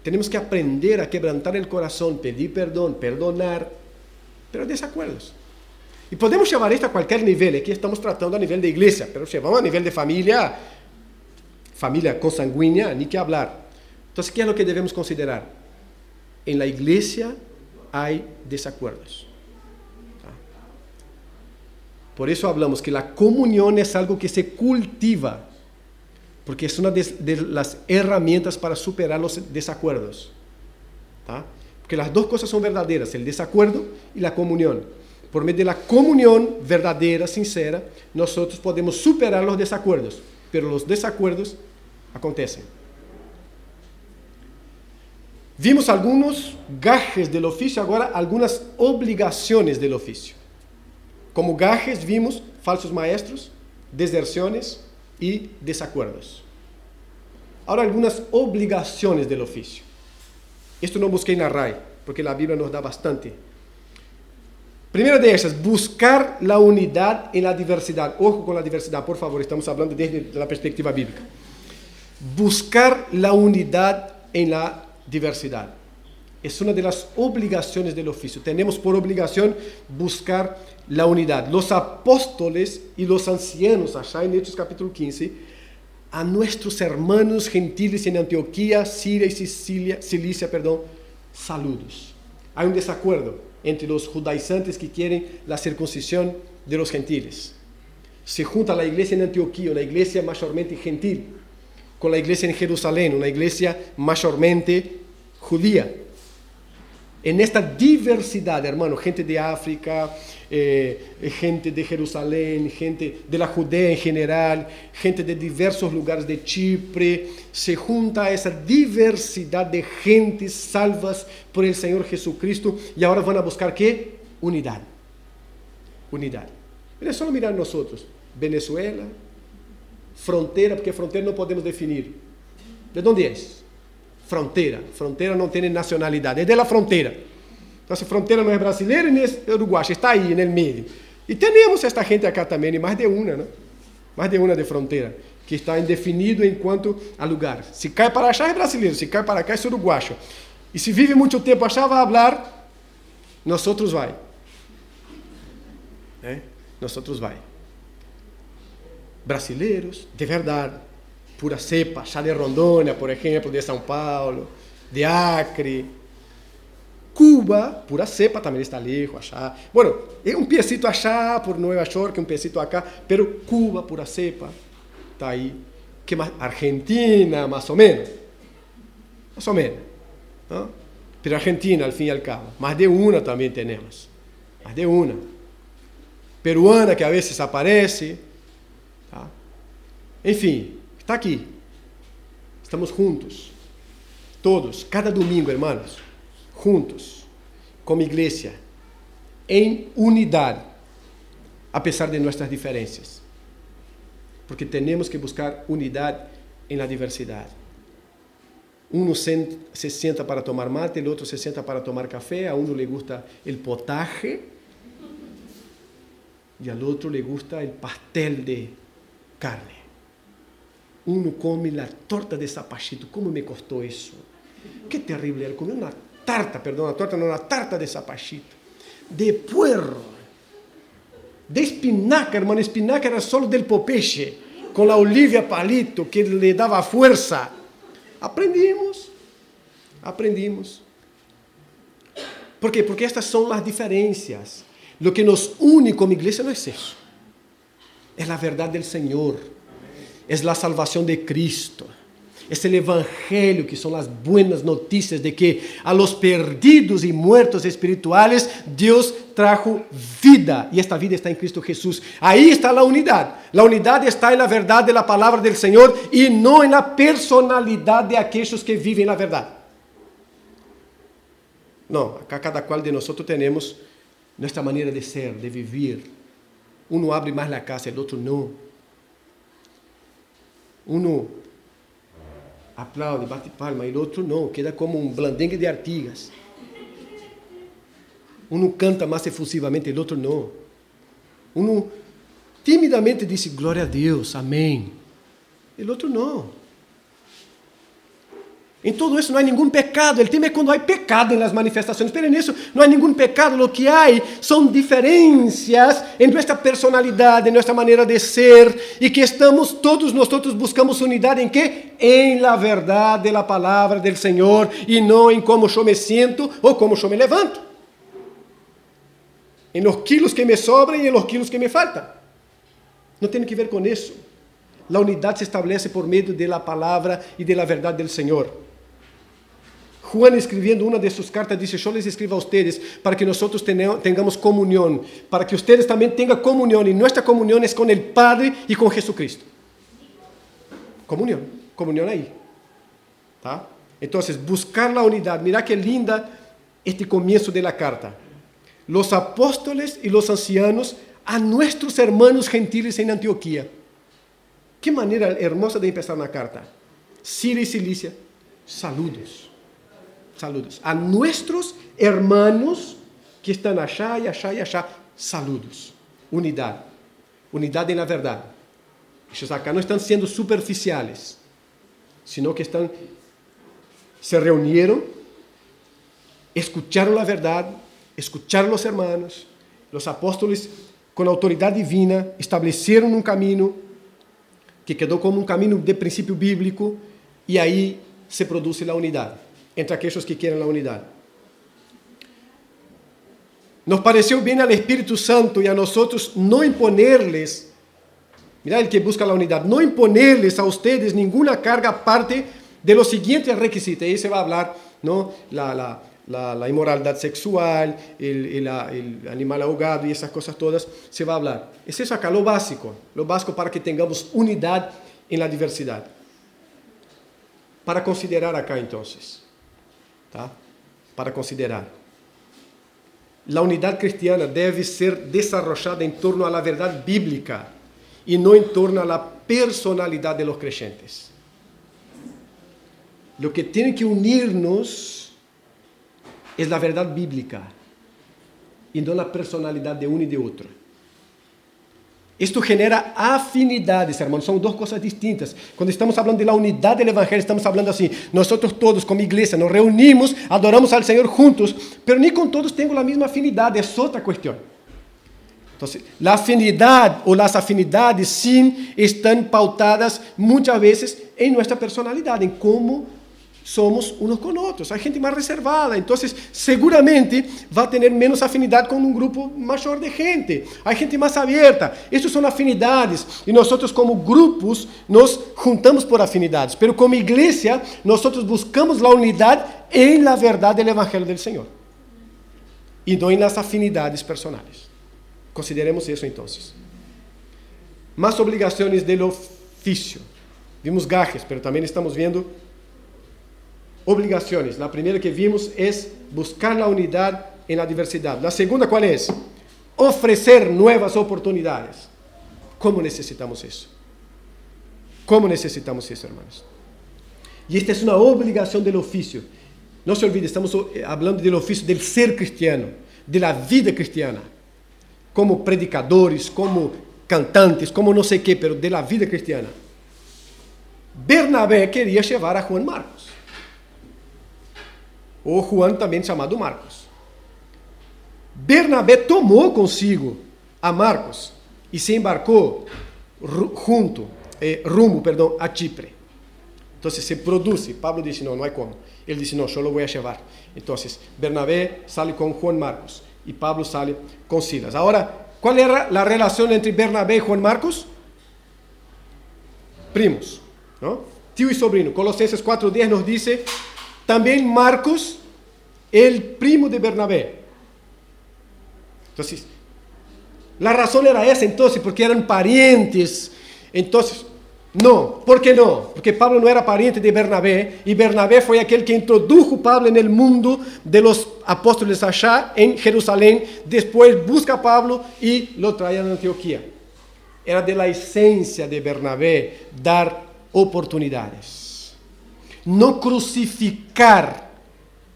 Tenemos que aprender a quebrantar el corazón, pedir perdón, perdonar, pero hay desacuerdos. Y podemos llevar esto a cualquier nivel. Aquí estamos tratando a nivel de iglesia, pero llevamos a nivel de familia consanguínea, ni que hablar. Entonces, ¿qué es lo que debemos considerar? En la iglesia hay desacuerdos. Por eso hablamos que la comunión es algo que se cultiva, porque es una de las herramientas para superar los desacuerdos. Porque las dos cosas son verdaderas, el desacuerdo y la comunión. Por medio de la comunión verdadera, sincera, nosotros podemos superar los desacuerdos, pero los desacuerdos acontecen. Vimos algunos gajes del oficio, agora algunas obrigaciones del oficio. Como gajes vimos falsos maestros, deserciones y desacuerdos. Ahora algunas obligaciones del oficio. Esto no busqué en la RAI, porque la Biblia nos da bastante. Primera de ellas, buscar la unidad en la diversidad. Ojo con la diversidad, por favor, estamos hablando desde la perspectiva bíblica. Buscar la unidad en la diversidad. Es una de las obligaciones del oficio. Tenemos por obligación buscar la unidad. Los apóstoles y los ancianos, allá en Hechos capítulo 15, a nuestros hermanos gentiles en Antioquía, Siria y Cilicia, saludos. hay un desacuerdo entre los judaizantes que quieren la circuncisión de los gentiles. Se junta la iglesia en Antioquía, una iglesia mayormente gentil, con la iglesia en Jerusalén, una iglesia mayormente judía. En esta diversidad, hermano, gente de África, gente de Jerusalén, gente de la Judea en general, gente de diversos lugares de Chipre, se junta esa diversidad de gentes salvas por el Señor Jesucristo y ahora van a buscar ¿qué? Unidad. Unidad. Mira, solo mirar nosotros, Venezuela, frontera, porque frontera no podemos definir. ¿De dónde es? Frontera. Frontera no tiene nacionalidad, es de la frontera. Entonces, frontera no es brasileira ni es uruguaya, está ahí en el medio. Y tenemos esta gente acá también, y más de una, ¿no? Más de una de frontera, que está indefinido en cuanto a lugar. Si cae para allá es brasileiro, si cae para acá es uruguayo. Y si vive mucho tiempo allá va a hablar, nosotros vai. Nosotros vai. Brasileiros, de verdade, pura cepa, allá de Rondônia, por ejemplo, de São Paulo, de Acre. Cuba, pura cepa, también está lejos, allá. Bueno, un piecito allá por Nueva York, un piecito acá, pero Cuba, pura cepa, está ahí. ¿Qué más? Argentina, más o menos. Más o menos, ¿no? Pero Argentina, al fin y al cabo, más de una también tenemos. Más de una. Peruana, que a veces aparece. ¿Tá? Enfim, está aqui. Estamos juntos. Todos, cada domingo, hermanos. Juntos, como iglesia, em unidade, a pesar de nossas diferenças. Porque temos que buscar unidade em la diversidade. Uno se senta para tomar mate, el otro se senta para tomar café, a uno le gusta el potaje y al otro le gusta el pastel de carne. Uno come la torta de zapachito. ¿Cómo me costó eso? Qué terrible era comer una tarta de zapachito, de puerro, de espinaca, hermano. Espinaca era solo del Popeye, con la Olivia Palito, que le daba fuerza. Aprendimos. ¿Por qué? Porque estas son las diferencias. Lo que nos une como iglesia no es eso. Es la verdad del Señor. Es la salvación de Cristo. Es el evangelio, que son las buenas noticias de que a los perdidos y muertos espirituales Dios trajo vida, y esta vida está en Cristo Jesús. Ahí está la unidad. La unidad está en la verdad de la palabra del Señor y no en la personalidad de aquellos que viven la verdad. No, acá cada cual de nosotros tenemos nuestra manera de ser, de vivir. Uno abre más la casa, el otro no. Uno aplaude, bate palma, e o outro não, queda como um blandengue de Artigas. Um canta mais efusivamente, o outro não. Um timidamente diz glória a Deus, amém. O outro não. Em todo isso não há nenhum pecado. O tema é quando há pecado nas manifestações. Pero nisso não há nenhum pecado. O que há são diferenças em nossa personalidade, em nossa maneira de ser, e que estamos todos nós buscamos unidade em quê? Em la verdade da palavra do Senhor, e não em como eu me sinto ou como eu me levanto. Em los quilos que me sobram e em los quilos que me faltam. Não tem que ver com isso. A unidade se estabelece por meio da palavra e da verdade do Senhor. Juan, escribiendo una de sus cartas, dice: yo les escribo a ustedes para que nosotros tengamos comunión, para que ustedes también tengan comunión, y nuestra comunión es con el Padre y con Jesucristo. Comunión ahí. ¿Tá? Entonces, buscar la unidad. Mira qué linda este comienzo de la carta. Los apóstoles y los ancianos a nuestros hermanos gentiles en Antioquía. Qué manera hermosa de empezar una carta. Siria y Cilicia, saludos. Saludos. A nuestros hermanos que están allá y allá y allá, saludos. Unidad. Unidad en la verdad. Ellos acá no están siendo superficiales, sino que se reunieron, escucharon la verdad, escucharon los hermanos, los apóstoles con autoridad divina establecieron un camino que quedó como un camino de principio bíblico, y ahí se produce la unidad entre aquellos que quieren la unidad. nos pareció bien al Espíritu Santo y a nosotros no imponerles, mira el que busca la unidad, no imponerles a ustedes ninguna carga aparte de los siguientes requisitos. Ahí se va a hablar, ¿no? La inmoralidad sexual, el animal ahogado y esas cosas todas, se va a hablar. Es eso acá, lo básico para que tengamos unidad en la diversidad. Para considerar acá entonces, ¿tá? Para considerar. La unidad cristiana debe ser desarrollada en torno a la verdad bíblica y no en torno a la personalidad de los creyentes. Lo que tiene que unirnos es la verdad bíblica y no la personalidad de uno y de otro. Esto genera afinidades, hermanos, son dos cosas distintas. Cuando estamos hablando de la unidad del Evangelio, estamos hablando así, nosotros todos como iglesia nos reunimos, adoramos al Señor juntos, pero ni con todos tengo la misma afinidad, es otra cuestión. Entonces, la afinidad o las afinidades sí están pautadas muchas veces en nuestra personalidad, en cómo somos unos con otros. Hay gente más reservada, entonces seguramente va a tener menos afinidad con un grupo mayor de gente. Hay gente más abierta. Estas son afinidades y nosotros como grupos nos juntamos por afinidades, pero como iglesia nosotros buscamos la unidad en la verdad del Evangelio del Señor y no en las afinidades personales. Consideremos eso entonces. Más obligaciones del oficio. Vimos gajes, pero también estamos viendo obligaciones. La primera que vimos es buscar la unidad en la diversidad. La segunda, ¿cuál es? Ofrecer nuevas oportunidades. ¿Cómo necesitamos eso? ¿Cómo necesitamos eso, hermanos? Y esta es una obligación del oficio. No se olvide, estamos hablando del oficio del ser cristiano, de la vida cristiana. Como predicadores, como cantantes, como no sé qué, pero de la vida cristiana. Bernabé quería llevar a Juan Marcos. O Juan também chamado Marcos. Bernabé tomou consigo a Marcos e se embarcou rumo a Chipre. Então se produce. Pablo disse, não há como. Ele disse, não, eu lo vou a levar. Então, Bernabé sale com Juan Marcos e Pablo sale com Silas. Agora, qual era a relação entre Bernabé e Juan Marcos? Primos, não? Tio e sobrino. Colossenses 4:10 nos diz... También Marcos, el primo de Bernabé. Entonces, la razón era esa entonces, porque eran parientes. Entonces, no. ¿Por qué no? Porque Pablo no era pariente de Bernabé, y Bernabé fue aquel que introdujo a Pablo en el mundo de los apóstoles allá en Jerusalén. Después busca a Pablo y lo trae a Antioquía. Era de la esencia de Bernabé dar oportunidades. No crucificar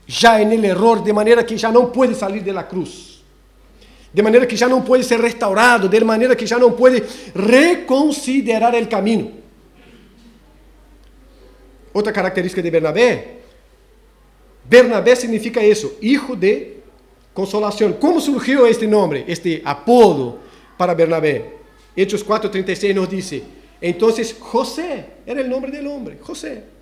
ya en el error, de manera que ya no puede salir de la cruz, de manera que ya no puede ser restaurado, de manera que ya no puede reconsiderar el camino. Otra característica de Bernabé. Bernabé significa eso, hijo de consolación. ¿Cómo surgió este nombre, este apodo para Bernabé? Hechos 4:36 nos dice, entonces José era el nombre del hombre, José.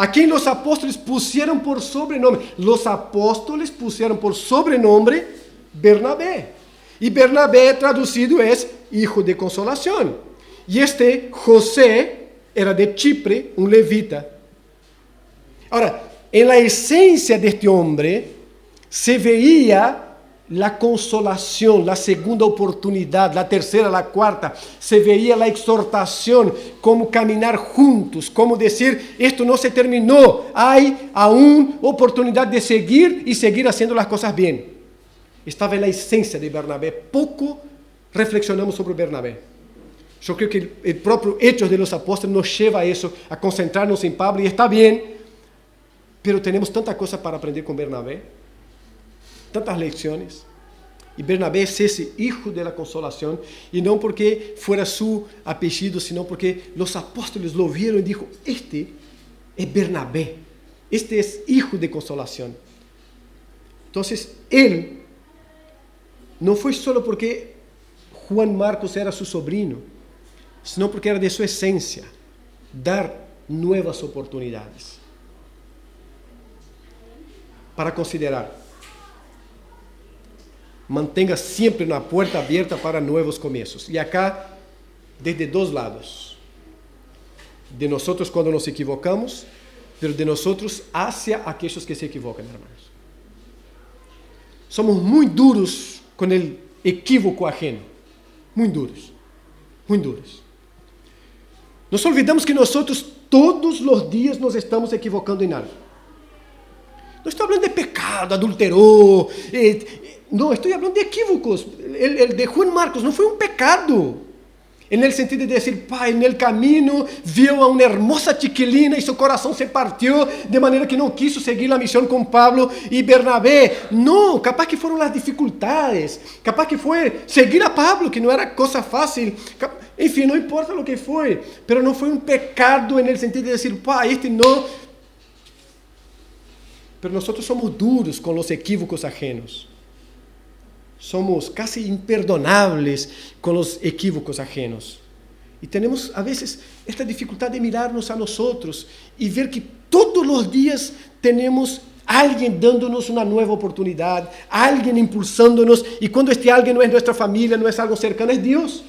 A quien los apóstoles pusieron por sobrenombre. Los apóstoles pusieron por sobrenombre Bernabé. Y Bernabé traducido es hijo de consolación. Y este José era de Chipre, un levita. Ahora, en la esencia de este hombre se veía la consolación, la segunda oportunidad, la tercera, la cuarta. Se veía la exhortación, como caminar juntos, como decir, esto no se terminó, hay aún oportunidad de seguir y seguir haciendo las cosas bien. Estaba en la esencia de Bernabé. Poco reflexionamos sobre Bernabé. Yo creo que el propio Hechos de los Apóstoles nos lleva a eso, a concentrarnos en Pablo, y está bien, pero tenemos tanta cosa para aprender con Bernabé. Tantas lecciones. Y Bernabé es ese hijo de la consolación, y no porque fuera su apellido, sino porque los apóstoles lo vieron y dijo, este es Bernabé, este es hijo de consolación. Entonces, él no fue solo porque Juan Marcos era su sobrino, sino porque era de su esencia, dar nuevas oportunidades. Para considerar. mantenga siempre una puerta abierta para nuevos comienzos. Y acá, desde dos lados. De nosotros cuando nos equivocamos, pero de nosotros hacia aquellos que se equivocan, hermanos. Somos muy duros con el equívoco ajeno. Muy duros. Muy duros. Nos olvidamos que nosotros todos los días nos estamos equivocando en algo. No estoy hablando de pecado, adulteró. No, estoy hablando de equívocos. El de Juan Marcos no fue un pecado. En el sentido de decir, pai, en el camino vio a una hermosa chiquilina y su corazón se partió de manera que no quiso seguir la misión con Pablo y Bernabé. No, capaz que fueron las dificultades. Capaz que fue seguir a Pablo, que no era cosa fácil. En fin, no importa lo que fue. Pero no fue un pecado en el sentido de decir, pai, este no. Pero nosotros somos duros con los equívocos ajenos. Somos casi imperdonables con los equívocos ajenos. Y tenemos a veces esta dificultad de mirarnos a nosotros y ver que todos los días tenemos alguien dándonos una nueva oportunidad, alguien impulsándonos, y cuando este alguien no es nuestra familia, no es algo cercano, es Dios.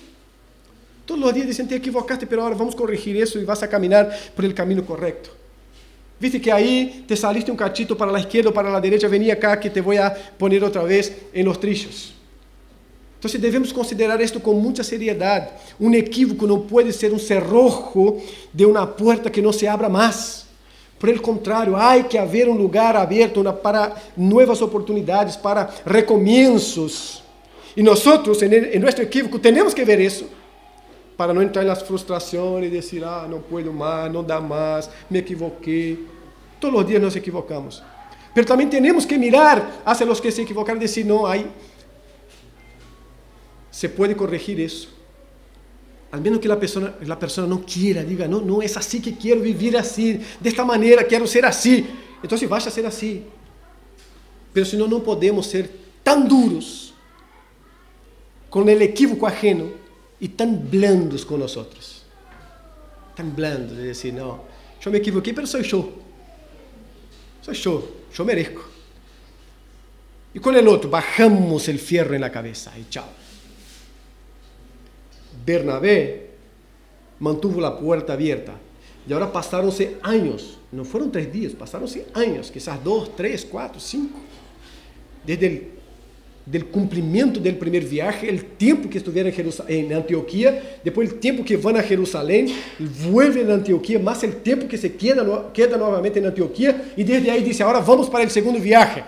Todos los días dicen, te equivocaste, pero ahora vamos a corregir eso y vas a caminar por el camino correcto. Viste que ahí te saliste un cachito para la izquierda o para la derecha, vení acá que te voy a poner otra vez en los trillos. Entonces debemos considerar esto con mucha seriedad. Un equívoco no puede ser un cerrojo de una puerta que no se abra más. Por el contrario, hay que haber un lugar abierto para nuevas oportunidades, para recomienzos. Y nosotros en nuestro equívoco tenemos que ver eso, para no entrar en las frustraciones y decir, no puedo más, no da más, me equivoqué. Todos los días nos equivocamos. Pero también tenemos que mirar hacia los que se equivocaron y decir, no, se puede corregir eso. Al menos que la persona no quiera, diga, no es así que quiero vivir así, de esta manera, quiero ser así. Entonces vaya a ser así. Pero si no, no podemos ser tan duros con el equívoco ajeno y tan blandos con nosotros. Tan blandos de decir, no, yo me equivoqué, pero soy yo. Soy yo merezco. Y con el otro, bajamos el fierro en la cabeza y chao. Bernabé mantuvo la puerta abierta. Y ahora pasaronse años. No fueron 3 días, pasaronse años. Quizás 2, 3, 4, 5. Desde del cumplimiento del primer viaje, el tiempo que estuvieron en Antioquía, después el tiempo que van a Jerusalén, vuelven a Antioquía, más el tiempo que se queda nuevamente en Antioquía, y desde ahí dice, ahora vamos para el segundo viaje.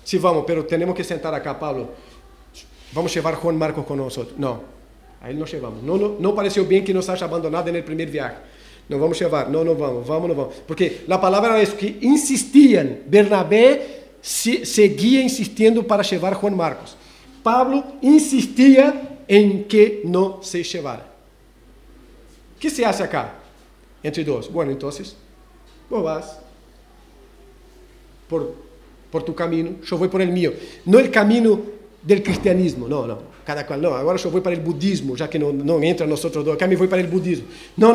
Sí, vamos, pero tenemos que sentar acá, Pablo. Vamos a llevar a Juan Marcos con nosotros. No, a él no llevamos. No pareció bien que nos haya abandonado en el primer viaje. No vamos a llevar, no vamos. Porque la palabra es que insistían, Bernabé seguía insistiendo para llevar a Juan Marcos. Pablo insistía en que no se llevara. ¿Qué se hace acá? Entre dos. Bueno, entonces, vos vas por tu camino, yo voy por el mío. No el camino del cristianismo, no. Cada cual, no. Ahora yo voy para el budismo, ya que no entra nosotros dos. Acá me voy para el budismo. No.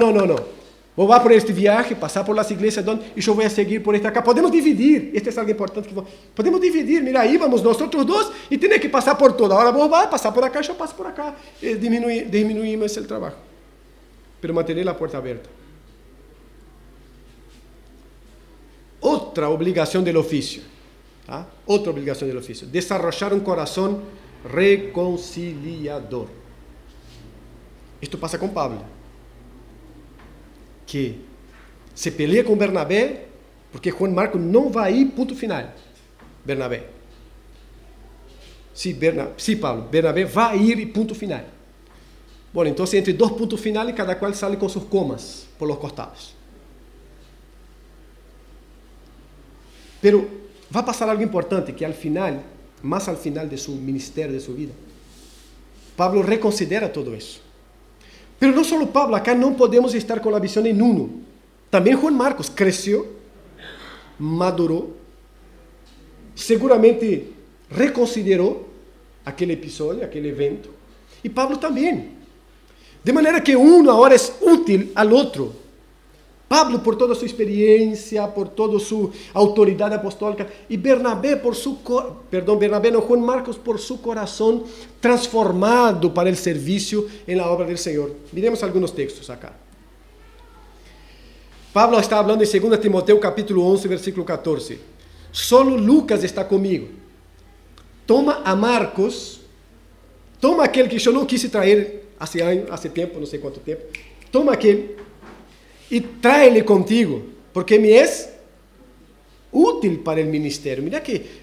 Vos vas por este viaje, pasar por las iglesias y yo voy a seguir por esta acá. Podemos dividir, esto es algo importante. Podemos dividir, mira, ahí vamos nosotros dos y tenés que pasar por todo. Ahora vos vas a pasar por acá, yo paso por acá. Disminuimos el trabajo. Pero mantener la puerta abierta. Otra obligación del oficio. Desarrollar un corazón reconciliador. Esto pasa con Pablo, que se pelea con Bernabé, porque Juan Marcos no va a ir, punto final. Bernabé. Sí, Pablo, Bernabé va a ir y punto final. Bueno, entonces entre 2 puntos finales, cada cual sale con sus comas por los costados. Pero va a pasar algo importante, que al final, más al final de su ministerio, de su vida, Pablo reconsidera todo eso. Pero no solo Pablo, acá no podemos estar con la visión en uno. También Juan Marcos creció, maduró, seguramente reconsideró aquel episodio, aquel evento. Y Pablo también. De manera que uno ahora es útil al otro. Pablo por toda su experiencia, por toda su autoridad apostólica, y Bernabé Juan Marcos por su corazón transformado para el servicio en la obra del Señor. Miremos algunos textos acá. Pablo está hablando en 2 Timoteo capítulo 11, versículo 14. Solo Lucas está conmigo. Toma a Marcos, toma aquel que yo no quise traer hace tiempo, no sé cuánto tiempo. Toma aquel y tráele contigo, porque me es útil para el ministerio. Mira que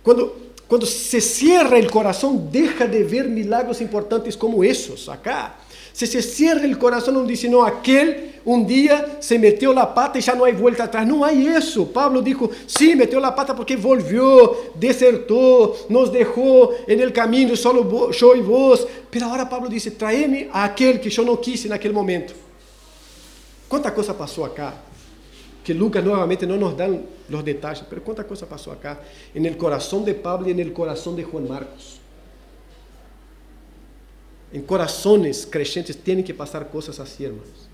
cuando se cierra el corazón, deja de ver milagros importantes como esos acá. Si se cierra el corazón, no dice, no, aquel un día se metió la pata y ya no hay vuelta atrás. No hay eso. Pablo dijo, sí, metió la pata porque volvió, desertó, nos dejó en el camino, solo yo y vos. Pero ahora Pablo dice, tráeme a aquel que yo no quise en aquel momento. ¿Cuánta cosa pasó acá? Que Lucas nuevamente no nos dan los detalles, pero cuánta cosa pasó acá en el corazón de Pablo y en el corazón de Juan Marcos. En corazones creyentes tienen que pasar cosas así, hermanos.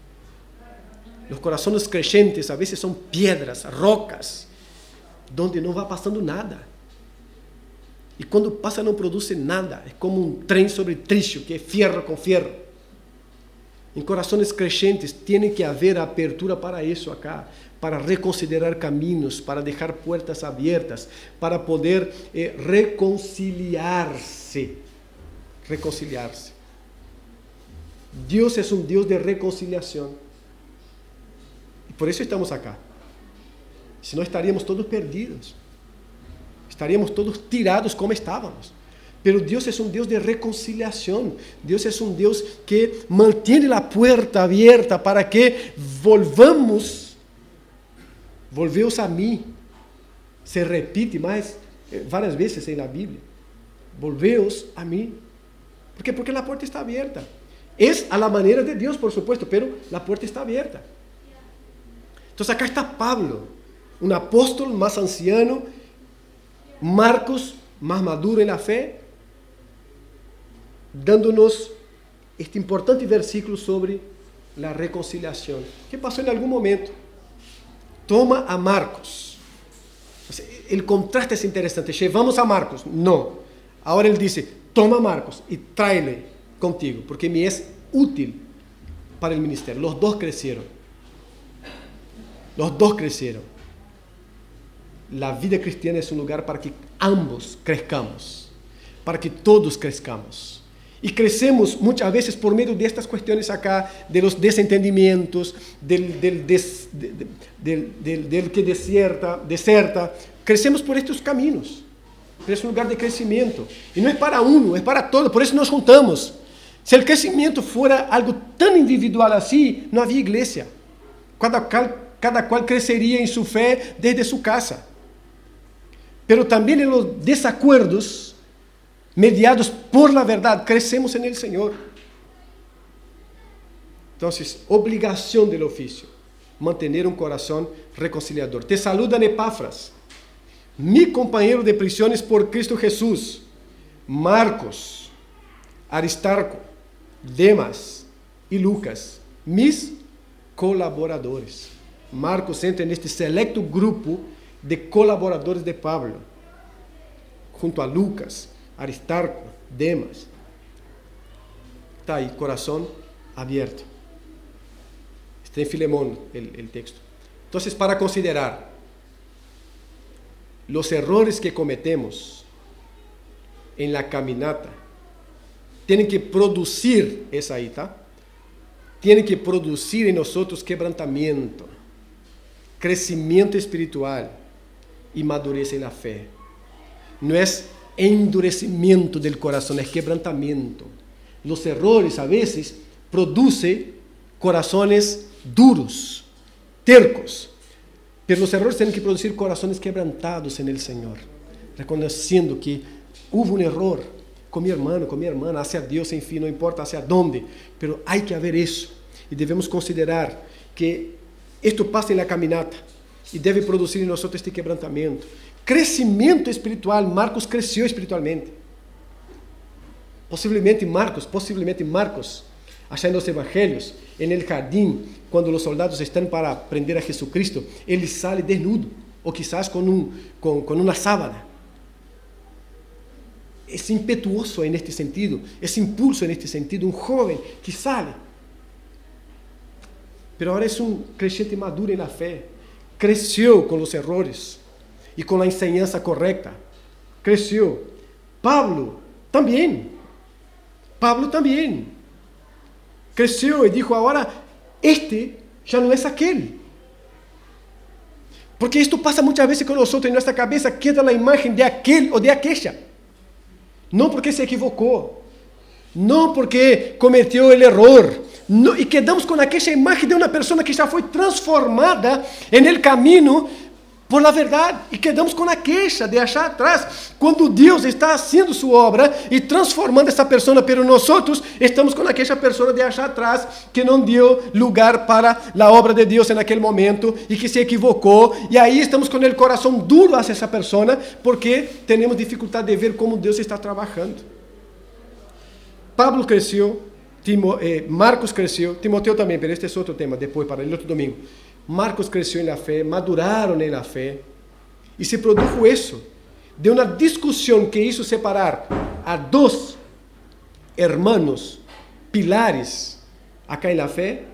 Los corazones creyentes a veces son piedras, rocas, donde no va pasando nada. Y cuando pasa no produce nada. Es como un tren sobre trilho, que es fierro con fierro. En corazones creyentes tiene que haber apertura para eso acá, para reconsiderar caminos, para dejar puertas abiertas, para poder reconciliarse. Dios es un Dios de reconciliación. Y por eso estamos acá. Si no, estaríamos todos perdidos. Estaríamos todos tirados como estábamos. Pero Dios es un Dios de reconciliación. Dios es un Dios que mantiene la puerta abierta para que volvamos a mí. Se repite varias veces en la Biblia. Volveos a mí. ¿Por qué? Porque la puerta está abierta. Es a la manera de Dios, por supuesto, pero la puerta está abierta. Entonces acá está Pablo, un apóstol más anciano, Marcos más maduro en la fe, dándonos este importante versículo sobre la reconciliación. ¿Qué pasó en algún momento? Toma a Marcos. El contraste es interesante. ¿Llevamos a Marcos? No. Ahora él dice, toma a Marcos y tráele contigo, porque me es útil para el ministerio. Los dos crecieron. La vida cristiana es un lugar para que ambos crezcamos, para que todos crezcamos. Y crecemos muchas veces por medio de estas cuestiones acá, de los desentendimientos, del que deserta. Crecemos por estos caminos. Es un lugar de crecimiento. Y no es para uno, es para todos. Por eso nos juntamos. Si el crecimiento fuera algo tan individual así, no había iglesia. Cada cual crecería en su fe desde su casa. Pero también en los desacuerdos, mediados por la verdad, crecemos en el Señor. Entonces, obligación del oficio, mantener un corazón reconciliador. Te saludan Epafras, mi compañero de prisiones por Cristo Jesús, Marcos, Aristarco, Demas y Lucas, mis colaboradores. Marcos entra en este selecto grupo de colaboradores de Pablo, junto a Lucas, Aristarco, Demas. Está ahí, corazón abierto. Está en Filemón el texto. Entonces, para considerar los errores que cometemos en la caminata, tienen que producir esa ahí, ¿tá? Tienen que producir en nosotros quebrantamiento, crecimiento espiritual y madurez en la fe. No es endurecimiento del corazón, es quebrantamiento. Los errores a veces producen corazones duros, tercos, pero los errores tienen que producir corazones quebrantados en el Señor, reconociendo que hubo un error con mi hermano, con mi hermana, hacia Dios, en fin, no importa hacia dónde, pero hay que haber eso. Y debemos considerar que esto pasa en la caminata y debe producir en nosotros este quebrantamiento. Crecimiento espiritual. Marcos creció espiritualmente. Posiblemente Marcos Allá en los evangelios, en el jardín, cuando los soldados están para prender a Jesucristo, él sale desnudo, o quizás con una sábana. Es impetuoso en este sentido, es impulso en este sentido, un joven que sale. Pero ahora es un creyente maduro en la fe, creció con los errores y con la enseñanza correcta, creció. Pablo también creció y dijo, ahora este ya no es aquel. Porque esto pasa muchas veces con nosotros, en nuestra cabeza queda la imagen de aquel o de aquella. No porque se equivocó, no porque cometió el error, no, y quedamos con aquella imagen de una persona que ya fue transformada en el camino por la verdad, y quedamos con aquella de allá atrás, cuando Dios está haciendo su obra y transformando a esa persona, pero nosotros estamos con aquella persona de allá atrás que no dio lugar para la obra de Dios en aquel momento y que se equivocó, y ahí estamos con el corazón duro hacia esa persona porque tenemos dificultad de ver cómo Dios está trabajando. Pablo creció, Marcos creció, Timoteo también, pero este es otro tema después para el otro domingo. Marcos creció en la fe, maduraron en la fe, y se produjo eso, de una discusión que hizo separar a dos hermanos pilares acá en la fe,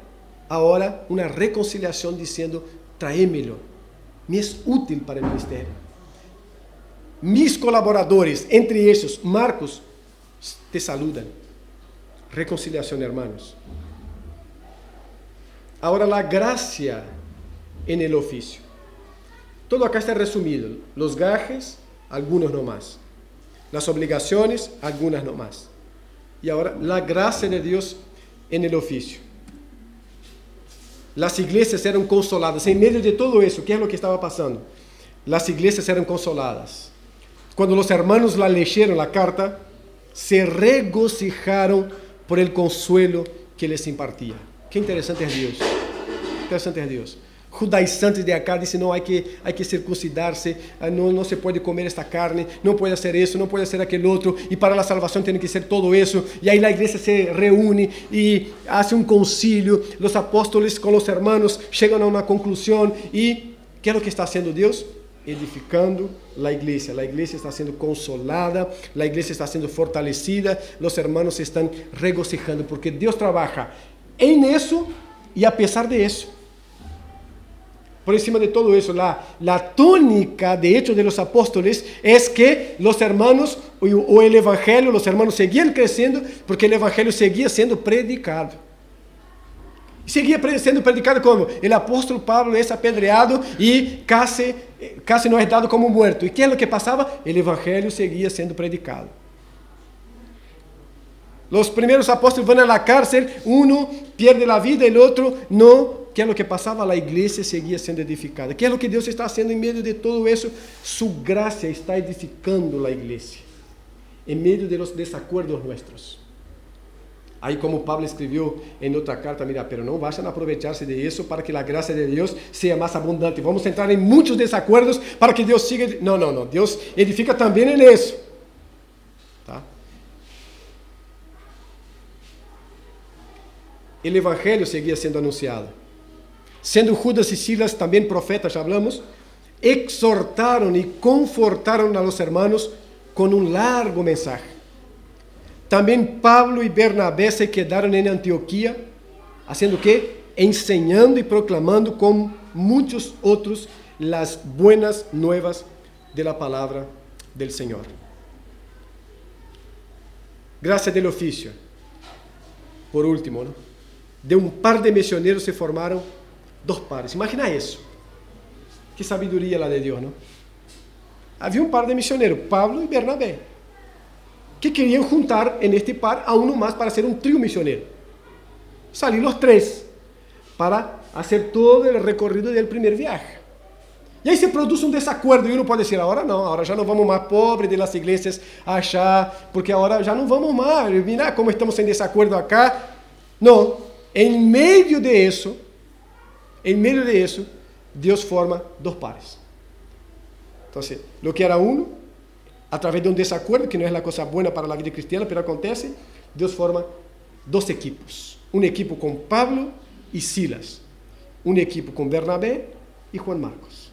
ahora una reconciliación diciendo, tráemelo, me es útil para el ministerio. Mis colaboradores, entre ellos Marcos, te saludan. Reconciliación, hermanos. Ahora la gracia en el oficio. Todo acá está resumido. Los gajes, algunos no más. Las obligaciones, algunas no más. Y ahora la gracia de Dios en el oficio. Las iglesias eran consoladas. En medio de todo eso, ¿qué es lo que estaba pasando? Las iglesias eran consoladas. Cuando los hermanos la leyeron la carta, se regocijaron por el consuelo que les impartía. Qué interesante es Dios. Interessante é Deus. Judaizantes de acá dizem, não, hay que circuncidarse, não se pode comer esta carne, não pode hacer isso, não pode hacer aquele outro, e para a salvação tem que ser todo isso. E aí a igreja se reúne e hace um concílio, os apóstolos com os hermanos chegam a uma conclusão, e que é o que está fazendo Deus? Edificando a igreja está sendo consolada, a igreja está sendo fortalecida, os hermanos se estão regocijando, porque Deus trabalha em isso e a pesar de isso. Por encima de todo eso, la tónica de Hechos de los Apóstoles es que los hermanos, o el Evangelio, los hermanos seguían creciendo porque el Evangelio seguía siendo predicado. Seguía siendo predicado como el apóstol Pablo es apedreado y casi no es dado como muerto. ¿Y qué es lo que pasaba? El Evangelio seguía siendo predicado. Los primeros apóstoles van a la cárcel, uno pierde la vida, el otro no. ¿Qué es lo que pasaba? La iglesia seguía siendo edificada. ¿Qué es lo que Dios está haciendo en medio de todo eso? Su gracia está edificando la iglesia, en medio de los desacuerdos nuestros. Ahí como Pablo escribió en otra carta, mira, pero no vayan a aprovecharse de eso para que la gracia de Dios sea más abundante. Vamos a entrar en muchos desacuerdos para que Dios siga. No, Dios edifica también en eso. ¿Tá? El Evangelio seguía siendo anunciado. Siendo Judas y Silas también profetas, ya hablamos, exhortaron y confortaron a los hermanos con un largo mensaje. También Pablo y Bernabé se quedaron en Antioquía, haciendo ¿qué? Enseñando y proclamando con muchos otros las buenas nuevas de la palabra del Señor. Gracias del oficio. Por último, ¿no? De un par de misioneros se formaron 2 pares. Imagina isso. Que sabedoria lá de Deus, não? Havia um par de missioneros, Pablo e Bernabé, que queriam juntar en este par a uno más para ser un trío misionero. Salí los 3 para hacer todo el recorrido del primer viaje. E aí se produz um desacuerdo e uno pode dizer, agora já não vamos mais pobre de las iglesias achar, porque agora já não vamos mais, mira como estamos em desacuerdo acá. Não, em meio de isso, Dios forma 2 pares. Entonces, lo que era uno, a través de un desacuerdo, que no es la cosa buena para la vida cristiana, pero acontece, Dios forma dos equipos. Un equipo con Pablo y Silas. Un equipo con Bernabé y Juan Marcos.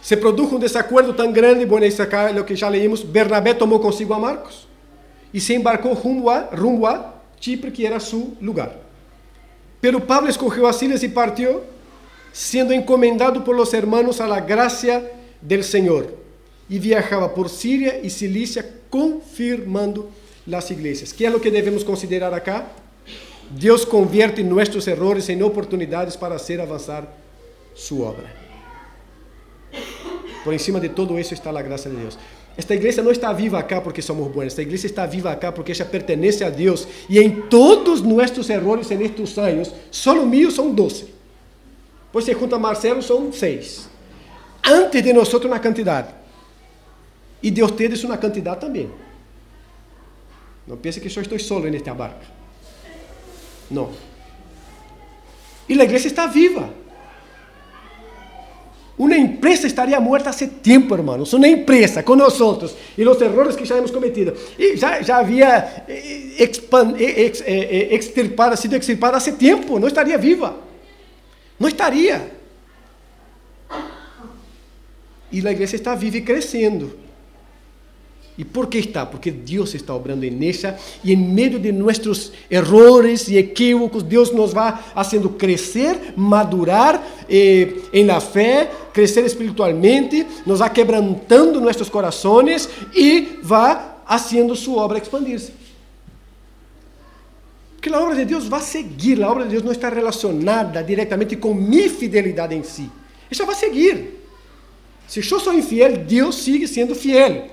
Se produjo un desacuerdo tan grande, bueno, isso acá é o que já leímos, Bernabé tomou consigo a Marcos e se embarcou rumbo a Chipre, que era su lugar. Pero Pablo escogió a Silas y partió, siendo encomendado por los hermanos a la gracia del Señor, y viajaba por Siria y Cilicia confirmando las iglesias. ¿Qué es lo que debemos considerar acá? Dios convierte nuestros errores en oportunidades para hacer avanzar su obra. Por encima de todo eso está la gracia de Dios. Esta iglesia no está viva acá porque somos buenos. Esta iglesia está viva acá porque ella pertenece a Dios. Y en todos nuestros errores en estos años, solo míos son 12. Pues se junta Marcelo, son 6. Antes de nosotros una cantidad. Y de ustedes una cantidad también. No piense que yo estoy solo en esta barca. No. Y la iglesia está viva. Una empresa estaría muerta hace tiempo, hermanos. Una empresa con nosotros y los errores que ya hemos cometido. Y ya había sido extirpada hace tiempo. No estaría viva. No estaría. Y la iglesia está viva y creciendo. ¿Y por qué está? Porque Dios está obrando en ella y en medio de nuestros errores y equívocos, Dios nos va haciendo crecer, madurar en la fe, crecer espiritualmente, nos va quebrantando nuestros corazones y va haciendo su obra expandirse. Porque la obra de Dios va a seguir, la obra de Dios no está relacionada directamente con mi fidelidad en sí. Ella va a seguir. Si yo soy infiel, Dios sigue siendo fiel.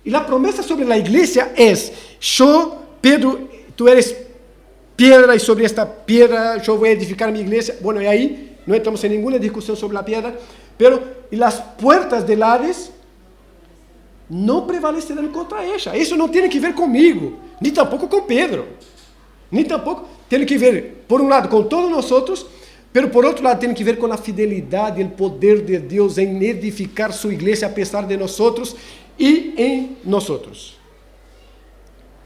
Y la promesa sobre la iglesia es, yo, Pedro, tú eres piedra y sobre esta piedra yo voy a edificar mi iglesia. Bueno, y ahí no entramos en ninguna discusión sobre la piedra, pero y las puertas del Hades no prevalecerán contra ella. Eso no tiene que ver conmigo, ni tampoco con Pedro, ni tampoco tiene que ver, por un lado, con todos nosotros, pero por otro lado tiene que ver con la fidelidad y el poder de Dios en edificar su iglesia a pesar de nosotros y en nosotros.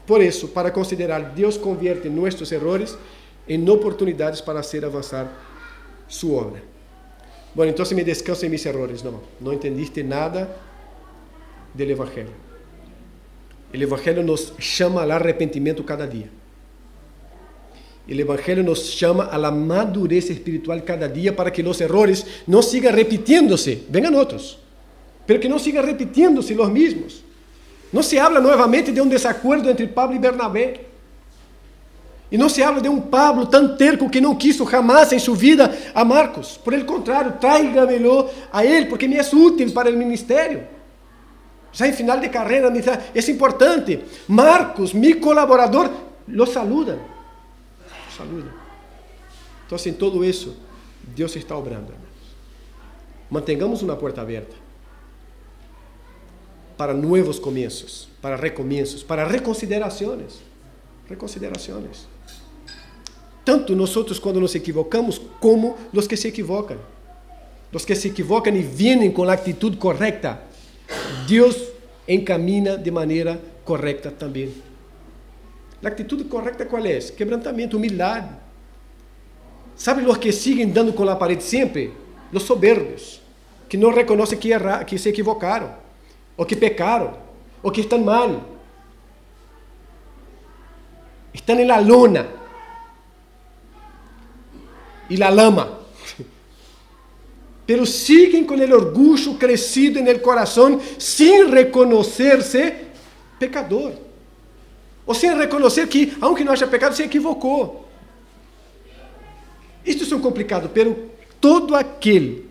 Por eso, para considerar, Dios convierte nuestros errores en oportunidades para hacer avanzar su obra. Bueno, entonces me descanso en mis errores. No entendiste nada del Evangelio. El Evangelio nos llama al arrepentimiento cada día. El Evangelio nos llama a la madurez espiritual cada día para que los errores no sigan repitiéndose. Vengan otros. Pero que no sigan repitiéndose los mismos. No se habla nuevamente de un desacuerdo entre Pablo y Bernabé. Y no se habla de un Pablo tan terco que no quiso jamás en su vida a Marcos. Por el contrario, tráigamelo a él porque me es útil para el ministerio. Ya en final de carrera me dice, es importante. Marcos, mi colaborador, lo saluda. Entonces en todo eso, Dios está obrando, hermanos. Mantengamos una puerta abierta. Para nuevos comienzos, para recomienzos, para reconsideraciones. Tanto nosotros cuando nos equivocamos, como los que se equivocan. Los que se equivocan y vienen con la actitud correcta, Dios encamina de manera correcta también. La actitud correcta, ¿cuál es? Quebrantamiento, humildad. ¿Saben los que siguen dando con la pared siempre? Los soberbios, que no reconocen que se equivocaron. O que pecaron, o que están mal. Están en la lona y la lama. Pero siguen con el orgullo crecido en el corazón sin reconocerse pecador. O sin reconocer que, aunque no haya pecado, se equivocó. Esto es un complicado, pero todo aquel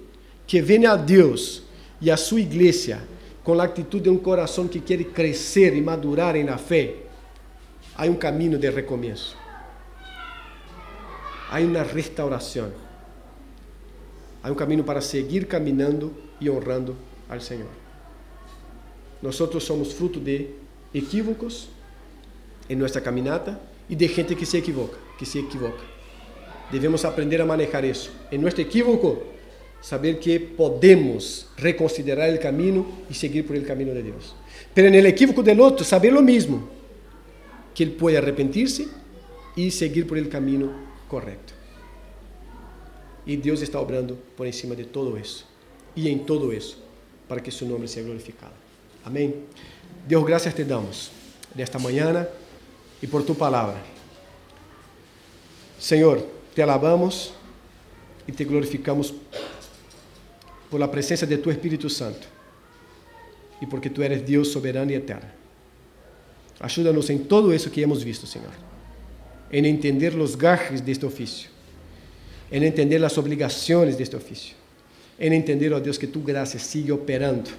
que viene a Dios y a su iglesia con la actitud de un corazón que quiere crecer y madurar en la fe, hay un camino de recomienzo. Hay una restauración. Hay un camino para seguir caminando y honrando al Señor. Nosotros somos fruto de equívocos en nuestra caminata y de gente que se equivoca. Debemos aprender a manejar eso. En nuestro equívoco, saber que podemos reconsiderar el camino y seguir por el camino de Dios. Pero en el equívoco del otro, saber lo mismo. que Él puede arrepentirse y seguir por el camino correcto. Y Dios está obrando por encima de todo eso y en todo eso para que su nombre sea glorificado. Amén. Dios, gracias te damos de esta mañana y por tu palabra. Señor, te alabamos y te glorificamos por la presencia de tu Espíritu Santo y porque tú eres Dios soberano y eterno. Ayúdanos en todo eso que hemos visto, Señor, en entender los gajes de este oficio, en entender las obligaciones de este oficio, en entender, oh Dios, que tu gracia sigue operando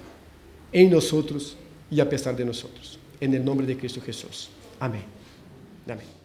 en nosotros y a pesar de nosotros. En el nombre de Cristo Jesús. Amén. Amén.